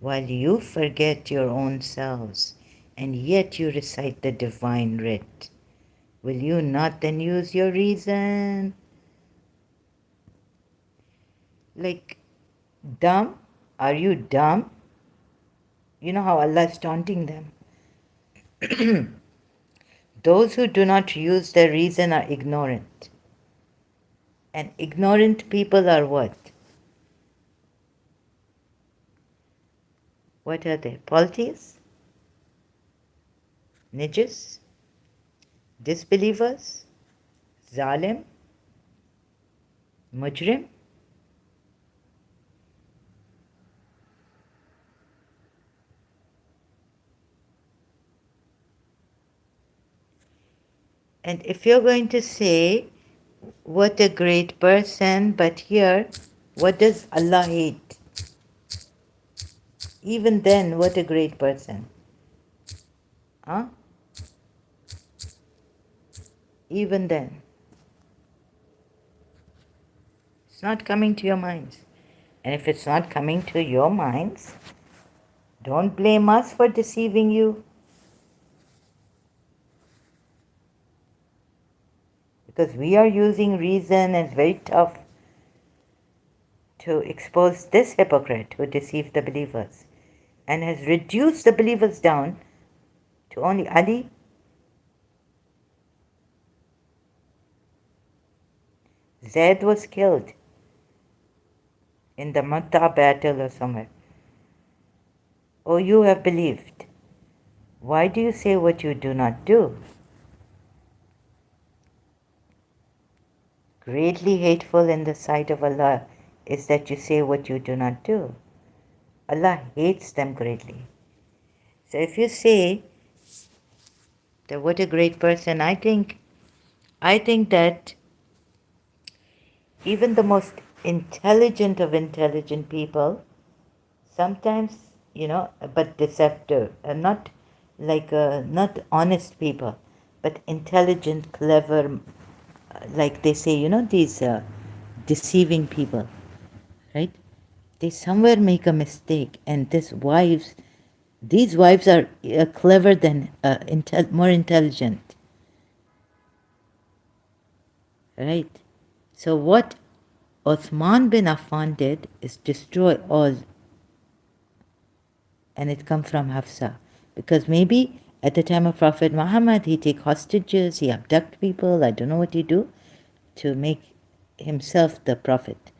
while you forget your own selves, and yet you recite the divine writ? Will you not then use your reason? Like, dumb? Are you dumb? You know how Allah is taunting them. Those who do not use their reason are ignorant. And ignorant people are what? What are they? Polytheists? Najis? Disbelievers? Zalim? Mujrim? And if you're going to say, what a great person, but here, what does Allah hate? Even then, what a great person. Huh? Even then. It's not coming to your minds. And if it's not coming to your minds, don't blame us for deceiving you. Because we are using reason, and it's very tough to expose this hypocrite who deceived the believers and has reduced the believers down to only Ali. Zaid was killed in the Matta battle or somewhere. Oh, you have believed. Why do you say what you do not do? Greatly hateful in the sight of Allah is that you say what you do not do. Allah hates them greatly. So if you say that what a great person, I think that even the most intelligent of intelligent people, sometimes, but deceptive, not not honest people, but intelligent, clever, like they say, these deceiving people, right? They somewhere make a mistake, and these wives are clever than more intelligent, right? So what Uthman bin Affan did is destroy all, and it come from Hafsa, because maybe At the time of Prophet Muhammad, he take hostages, he abduct people, I don't know what he do, to make himself the prophet.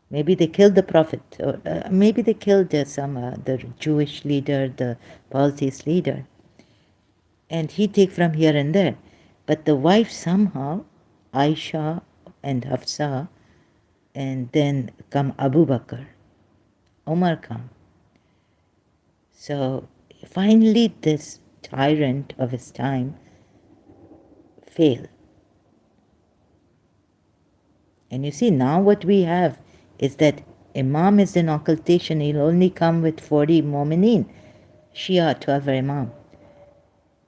Maybe they killed the prophet, or maybe they killed the Jewish leader, the polytheist leader, and he take from here and there. But the wife somehow, Aisha and Hafsa, and then come Abu Bakr, Omar come. So finally this tyrant of his time failed. And you see, now what we have is that Imam is an occultation. He'll only come with 40 Mu'mineen, Shia 12 Imam.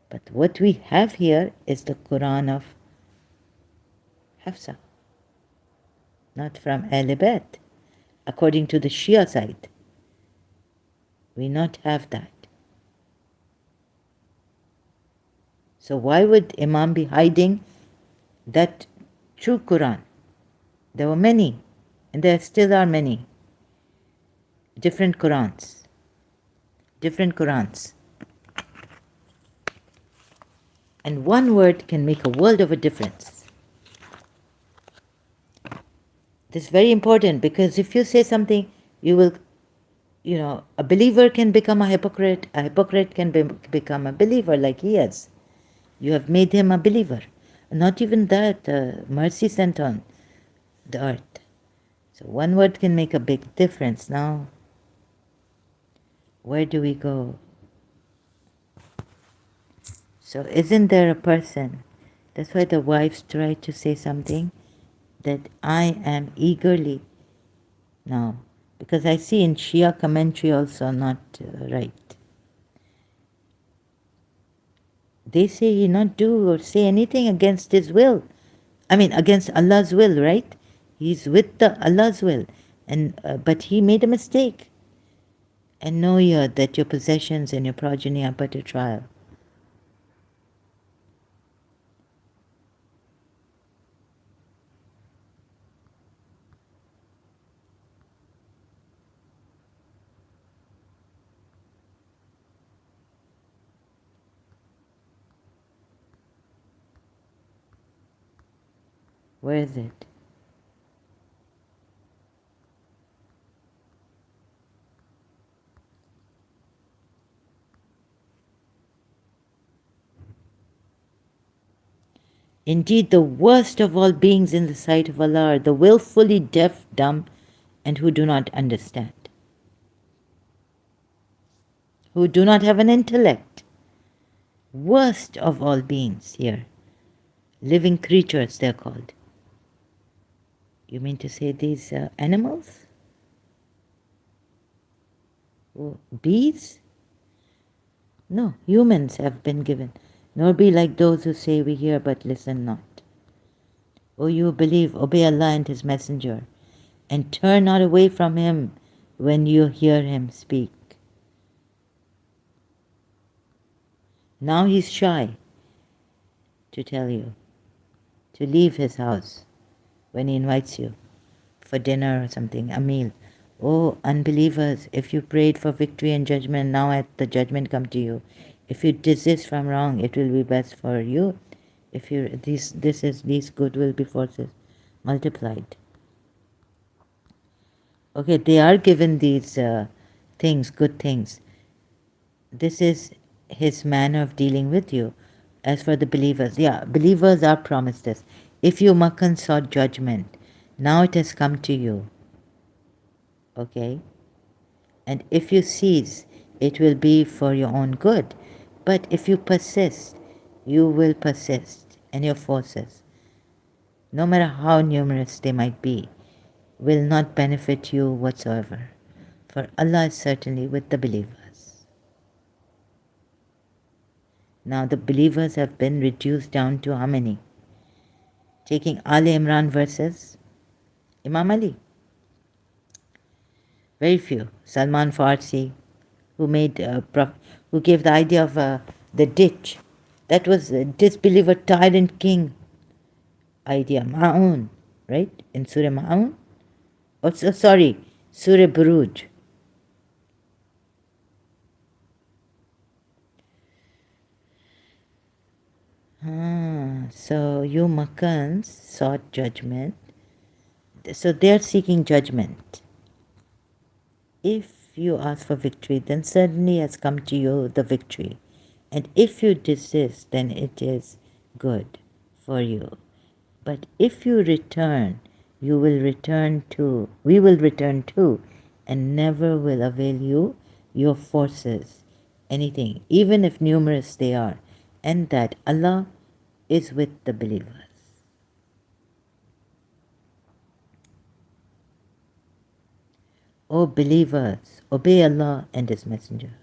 But what we have here is the Quran of Hafsa, not from Ahl Bayt, according to the Shia side. We not have that. So why would Imam be hiding that true Quran? There were many, and there still are many. Different Qurans. Different Qurans. And one word can make a world of a difference. This is very important, because if you say something, you will, a believer can become a hypocrite can become a believer like he is. You have made him a believer. Not even that, mercy sent on the earth. So one word can make a big difference. Now, where do we go? So isn't there a person? That's why the wives try to say something that I am eagerly now. Because I see in Shia commentary also not right. They say he not do or say anything against his will. I mean against Allah's will, right? He's with the Allah's will. And but he made a mistake. And know ye that your possessions and your progeny are but a trial. Where is it? Indeed, the worst of all beings in the sight of Allah are the willfully deaf, dumb, and who do not understand, who do not have an intellect. Worst of all beings here. Living creatures, they're called. You mean to say these animals? Oh, bees? No, humans have been given. Nor be like those who say we hear but listen not. O you who believe, obey Allah and His Messenger, and turn not away from Him when you hear Him speak. Now he's shy to tell you to leave his house when he invites you for dinner or something, a meal. Oh, unbelievers, if you prayed for victory and judgment, now at the judgment come to you. If you desist from wrong, it will be best for you. If you these good will be forces multiplied. Okay, they are given these things, good things. This is his manner of dealing with you. As for the believers, believers are promised this. If you Makkan sought judgment, now it has come to you. Okay? And if you cease, it will be for your own good. But if you persist, you will persist, and your forces, no matter how numerous they might be, will not benefit you whatsoever. For Allah is certainly with the believers. Now the believers have been reduced down to how many? Taking Ali Imran verses, Imam Ali. Very few. Salman Farsi, who who gave the idea of the ditch. That was a disbeliever tyrant king idea. Ma'un, right? In Surah Ma'un? Oh, sorry, Surah So you Makkans sought judgment. So they're seeking judgment. If you ask for victory, then certainly has come to you the victory. And if you desist, then it is good for you. But if you return, we will return too, and never will avail you your forces, anything, even if numerous they are, and that Allah is with the believers. O believers, obey Allah and His Messenger,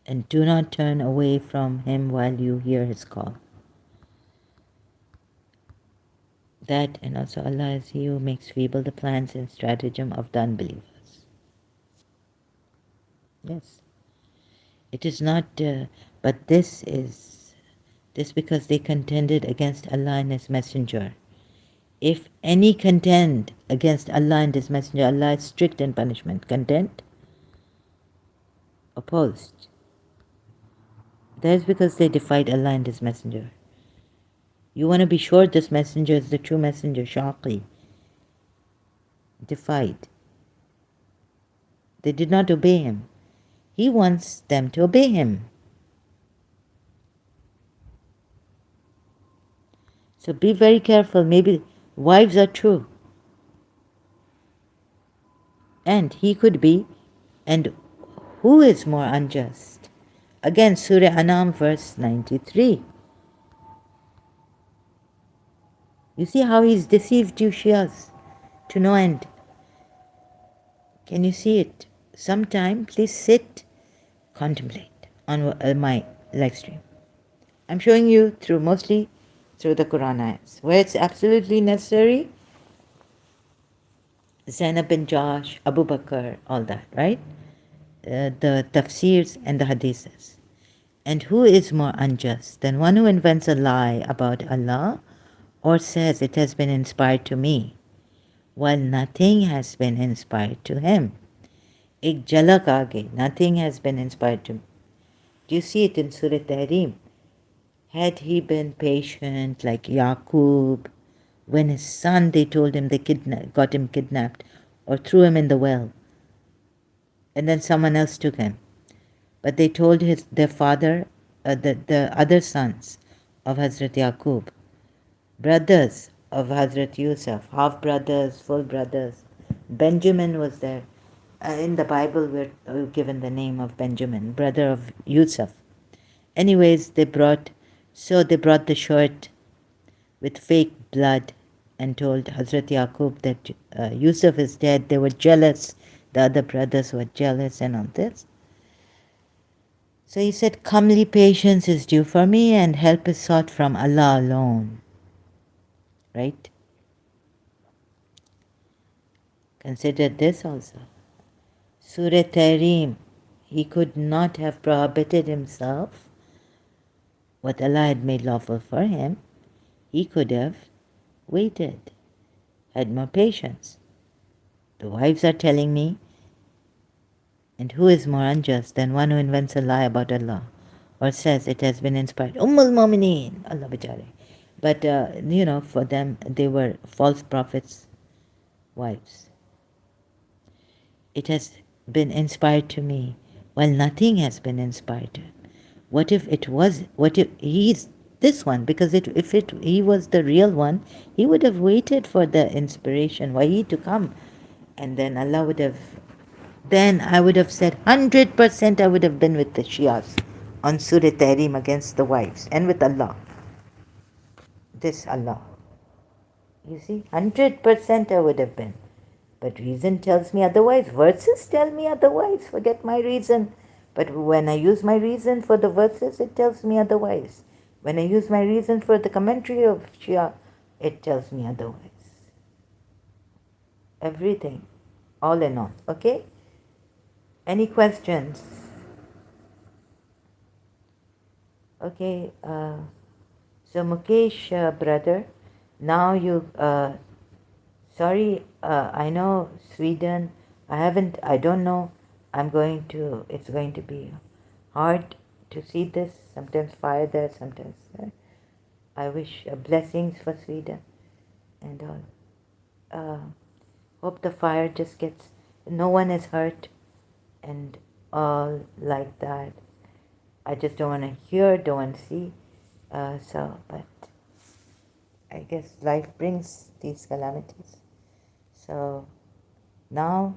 and do not turn away from Him while you hear His call. That and also Allah is He who makes feeble the plans and stratagem of the unbelievers. Yes. It is not, but this because they contended against Allah and His Messenger. If any contend against Allah and His Messenger, Allah is strict in punishment. Contend? Opposed. That is because they defied Allah and His Messenger. You want to be sure this messenger is the true messenger, Shaqi. Defied. They did not obey him. He wants them to obey him. So be very careful. Maybe wives are true. And he could be. And who is more unjust? Again, Surah Anam, verse 93. You see how he's deceived you, Shias, to no end. Can you see it? Sometime, please sit, contemplate on my live stream. I'm showing you mostly through the Quran ayahs. Where it's absolutely necessary, Zainab bin Josh, Abu Bakr, all that, right? The tafsirs and the hadiths. And who is more unjust than one who invents a lie about Allah or says it has been inspired to me, while nothing has been inspired to him? Ek jalak aage, nothing has been inspired to me. Do you see it in Surah Tahrim? Had he been patient like Yaqub, when his son, they told him they got him kidnapped or threw him in the well, and then someone else took him. But they told their father, the other sons of Hazrat Yaqub, brothers of Hazrat Yusuf, half brothers, full brothers. Benjamin was there. In the Bible, we're given the name of Benjamin, brother of Yusuf. Anyways, they brought the shirt with fake blood and told Hazrat Yaqub that Yusuf is dead. They were jealous. The other brothers were jealous and all this. So he said, comely patience is due for me and help is sought from Allah alone. Right? Consider this also. Surah Tahrim, he could not have prohibited himself what Allah had made lawful for him. He could have waited, had more patience. The wives are telling me, and who is more unjust than one who invents a lie about Allah or says it has been inspired? Mu'mineen, Allah bechare. But, for them, they were false prophets' wives. It has been inspired to me, while nothing has been inspired to him. What if he's this one? Because he was the real one, he would have waited for the inspiration, wahi to come. And then Allah would have, then I would have said 100% I would have been with the Shias on Surah Tahrim against the wives and with Allah. This Allah. You see, 100% I would have been. But reason tells me otherwise. Verses tell me otherwise. Forget my reason. But when I use my reason for the verses, it tells me otherwise. When I use my reason for the commentary of Shia, it tells me otherwise. Everything. All in all. Okay? Any questions? Okay. So Mukesh, brother, now you... sorry, I know Sweden. I don't know. It's going to be hard to see this. Sometimes fire there, sometimes there. I wish blessings for Sweden and all. Hope the fire just gets, no one is hurt and all like that. I just don't want to hear, don't want to see. But I guess life brings these calamities. So now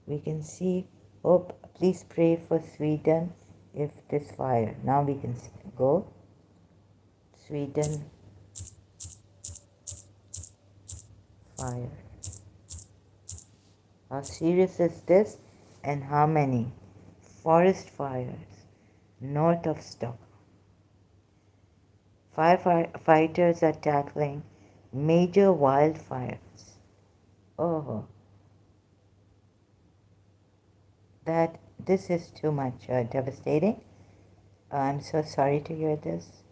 we can see, hope, please pray for Sweden if this fire. Now we can go. Sweden fire. How serious is this and how many? Forest fires north of Stockholm. Firefighters are tackling major wildfires. Oh, that this is too much devastating. I'm so sorry to hear this.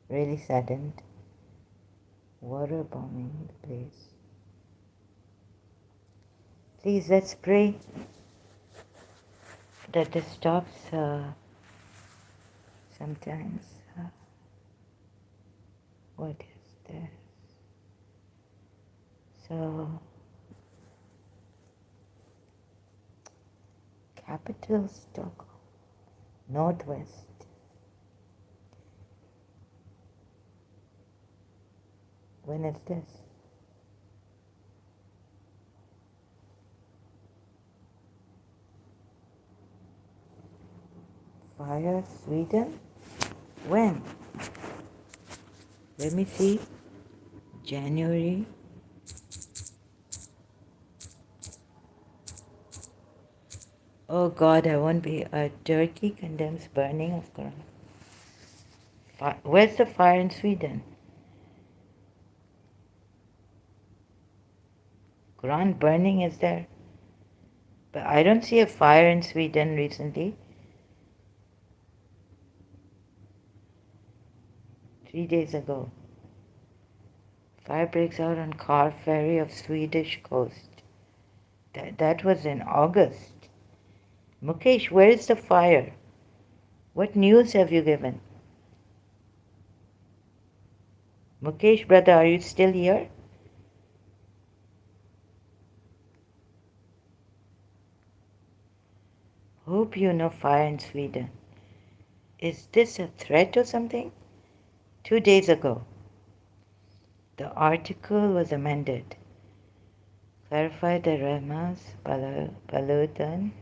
Really saddened. Water bombing the place. Please, let's pray that this stops sometimes. What is this? So, capital Stockholm, northwest. When is this? Fire, Sweden? When? Let me see. January. Oh God, I won't be. Turkey condemns burning of Quran. Where's the fire in Sweden? Quran burning is there? But I don't see a fire in Sweden recently. 3 days ago. Fire breaks out on car ferry of Swedish coast. That was in August. Mukesh, where is the fire? What news have you given? Mukesh, brother, are you still here? Hope you know fire in Sweden. Is this a threat or something? 2 days ago, the article was amended. Clarified that Rasmus Paludan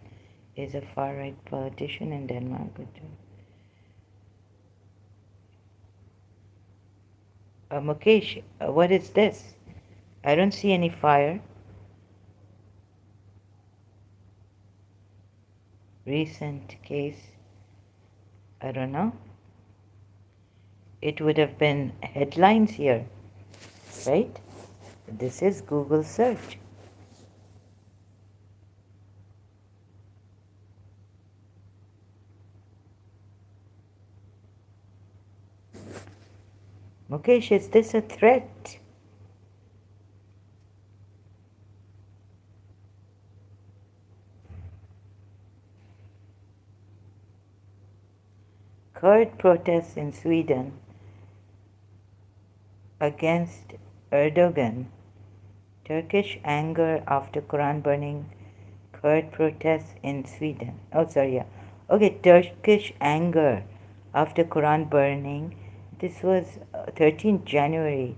is a far-right politician in Denmark. Mukesh, what is this? I don't see any fire. Recent case. I don't know. It would have been headlines here, right? This is Google search. Mukesh, is this a threat? Kurd protests in Sweden against Erdogan. Turkish anger after Quran burning. Kurd protests in Sweden. Oh, sorry, yeah. Okay, Turkish anger after Quran burning. This was 13th January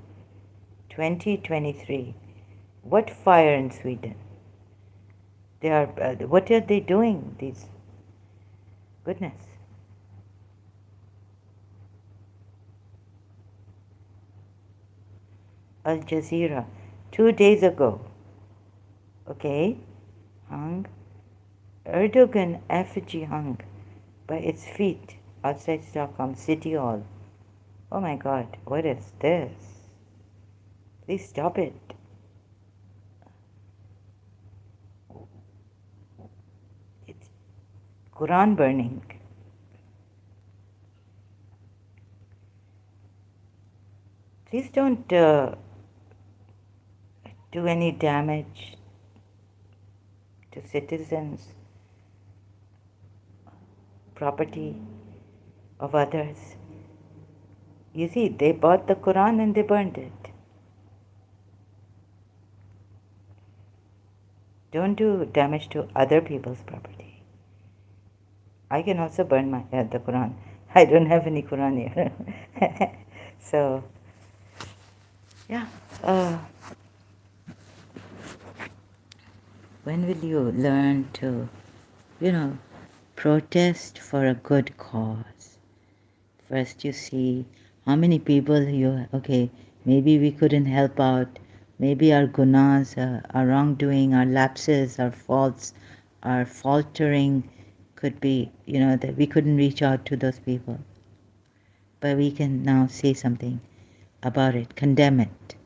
2023. What fire in Sweden? They are. What are they doing? These. Goodness. Al Jazeera, 2 days ago. Okay, hung. Erdogan effigy hung by its feet outside Stockholm City Hall. Oh my God, what is this? Please stop it. It's Quran burning. Please don't do any damage to citizens, property of others. You see, they bought the Quran and they burned it. Don't do damage to other people's property. I can also burn the Quran. I don't have any Quran here. So, yeah. When will you learn to, protest for a good cause? First you see how many people okay, maybe we couldn't help out. Maybe our gunas, our wrongdoing, our lapses, our faults, our faltering could be, that we couldn't reach out to those people. But we can now say something about it, condemn it.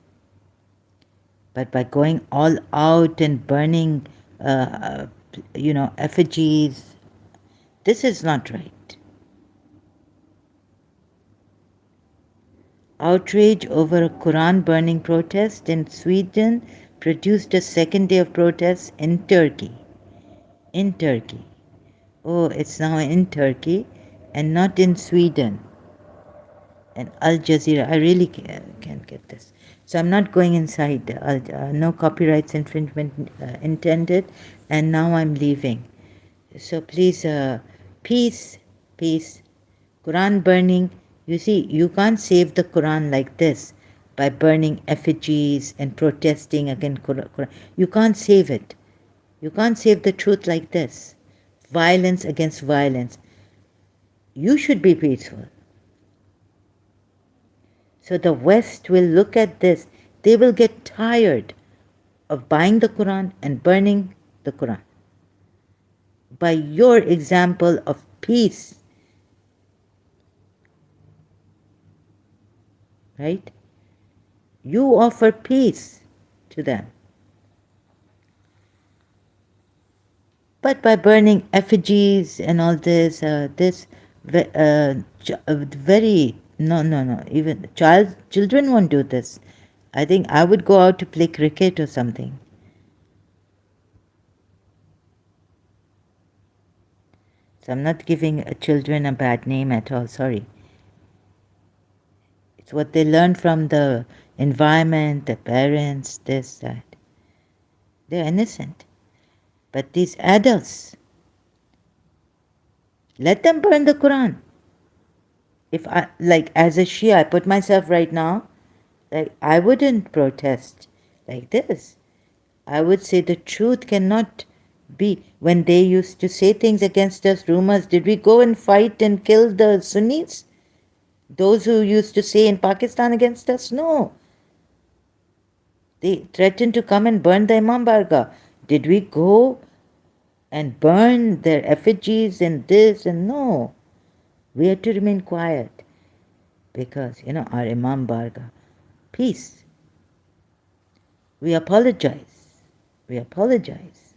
But by going all out and burning, effigies, this is not right. Outrage over a Quran burning protest in Sweden produced a second day of protests in Turkey. In Turkey. Oh, it's now in Turkey and not in Sweden. And Al Jazeera, I really can't get this. So I'm not going inside. No copyrights infringement intended. And now I'm leaving. So please, peace, peace. Quran burning. You see, you can't save the Quran like this by burning effigies and protesting against Quran. You can't save it. You can't save the truth like this. Violence against violence. You should be peaceful. So the West will look at this. They will get tired of buying the Quran and burning the Quran. By your example of peace, right? You offer peace to them. But by burning effigies and all this, very, no, even children won't do this. I think I would go out to play cricket or something. So I'm not giving children a bad name at all, sorry. It's what they learn from the environment, the parents, this, that. They're innocent. But these adults, let them burn the Quran. If I, like, as a Shia, I put myself right now, like, I wouldn't protest like this. I would say the truth cannot be. When they used to say things against us, rumors, did we go and fight and kill the Sunnis? Those who used to say in Pakistan against us? No. They threatened to come and burn the Imam Barga. Did we go and burn their effigies and this? And no. We had to remain quiet because, our Imam Barga. Peace. We apologize. We apologize.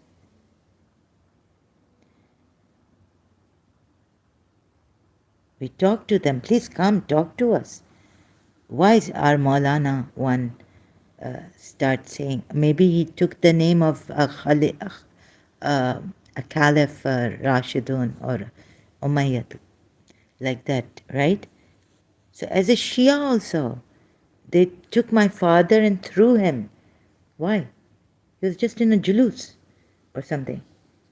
We talk to them. Please come, talk to us. Why is our Maulana one start saying, maybe he took the name of a Caliph Rashidun or Umayyad, like that, right? So as a Shia also, they took my father and threw him. Why? He was just in a julus or something.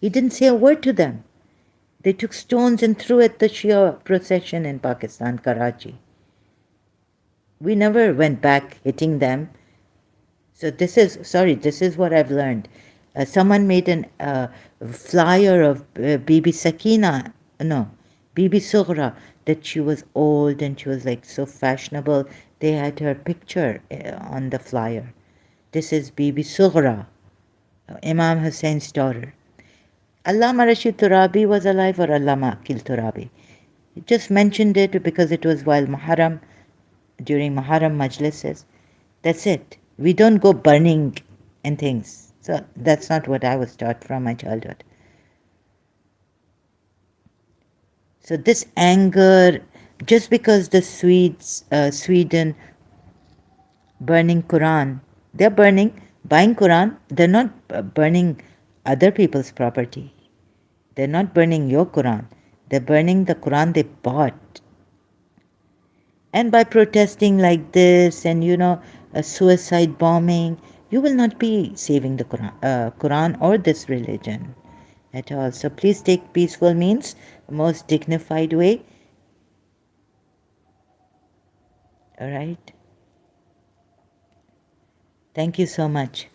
He didn't say a word to them. They took stones and threw at the Shia procession in Pakistan, Karachi. We never went back hitting them. So this is what I've learned. Someone made a flyer of Bibi Sakina, no, Bibi Sughra, that she was old and she was like so fashionable. They had her picture on the flyer. This is Bibi Sughra, Imam Hussein's daughter. Allama Rashid Turabi was alive, or Allama Akil Turabi. He just mentioned it because it was while Muharram, during Muharram majlises. That's it. We don't go burning and things. So that's not what I was taught from my childhood. So this anger, just because the Swedes, Sweden, burning Quran, they're buying Quran, they're not burning other people's property. They're not burning your Quran. They're burning the Quran they bought. And by protesting like this and, a suicide bombing, you will not be saving the Quran or this religion at all. So please take peaceful means, most dignified way. All right. Thank you so much.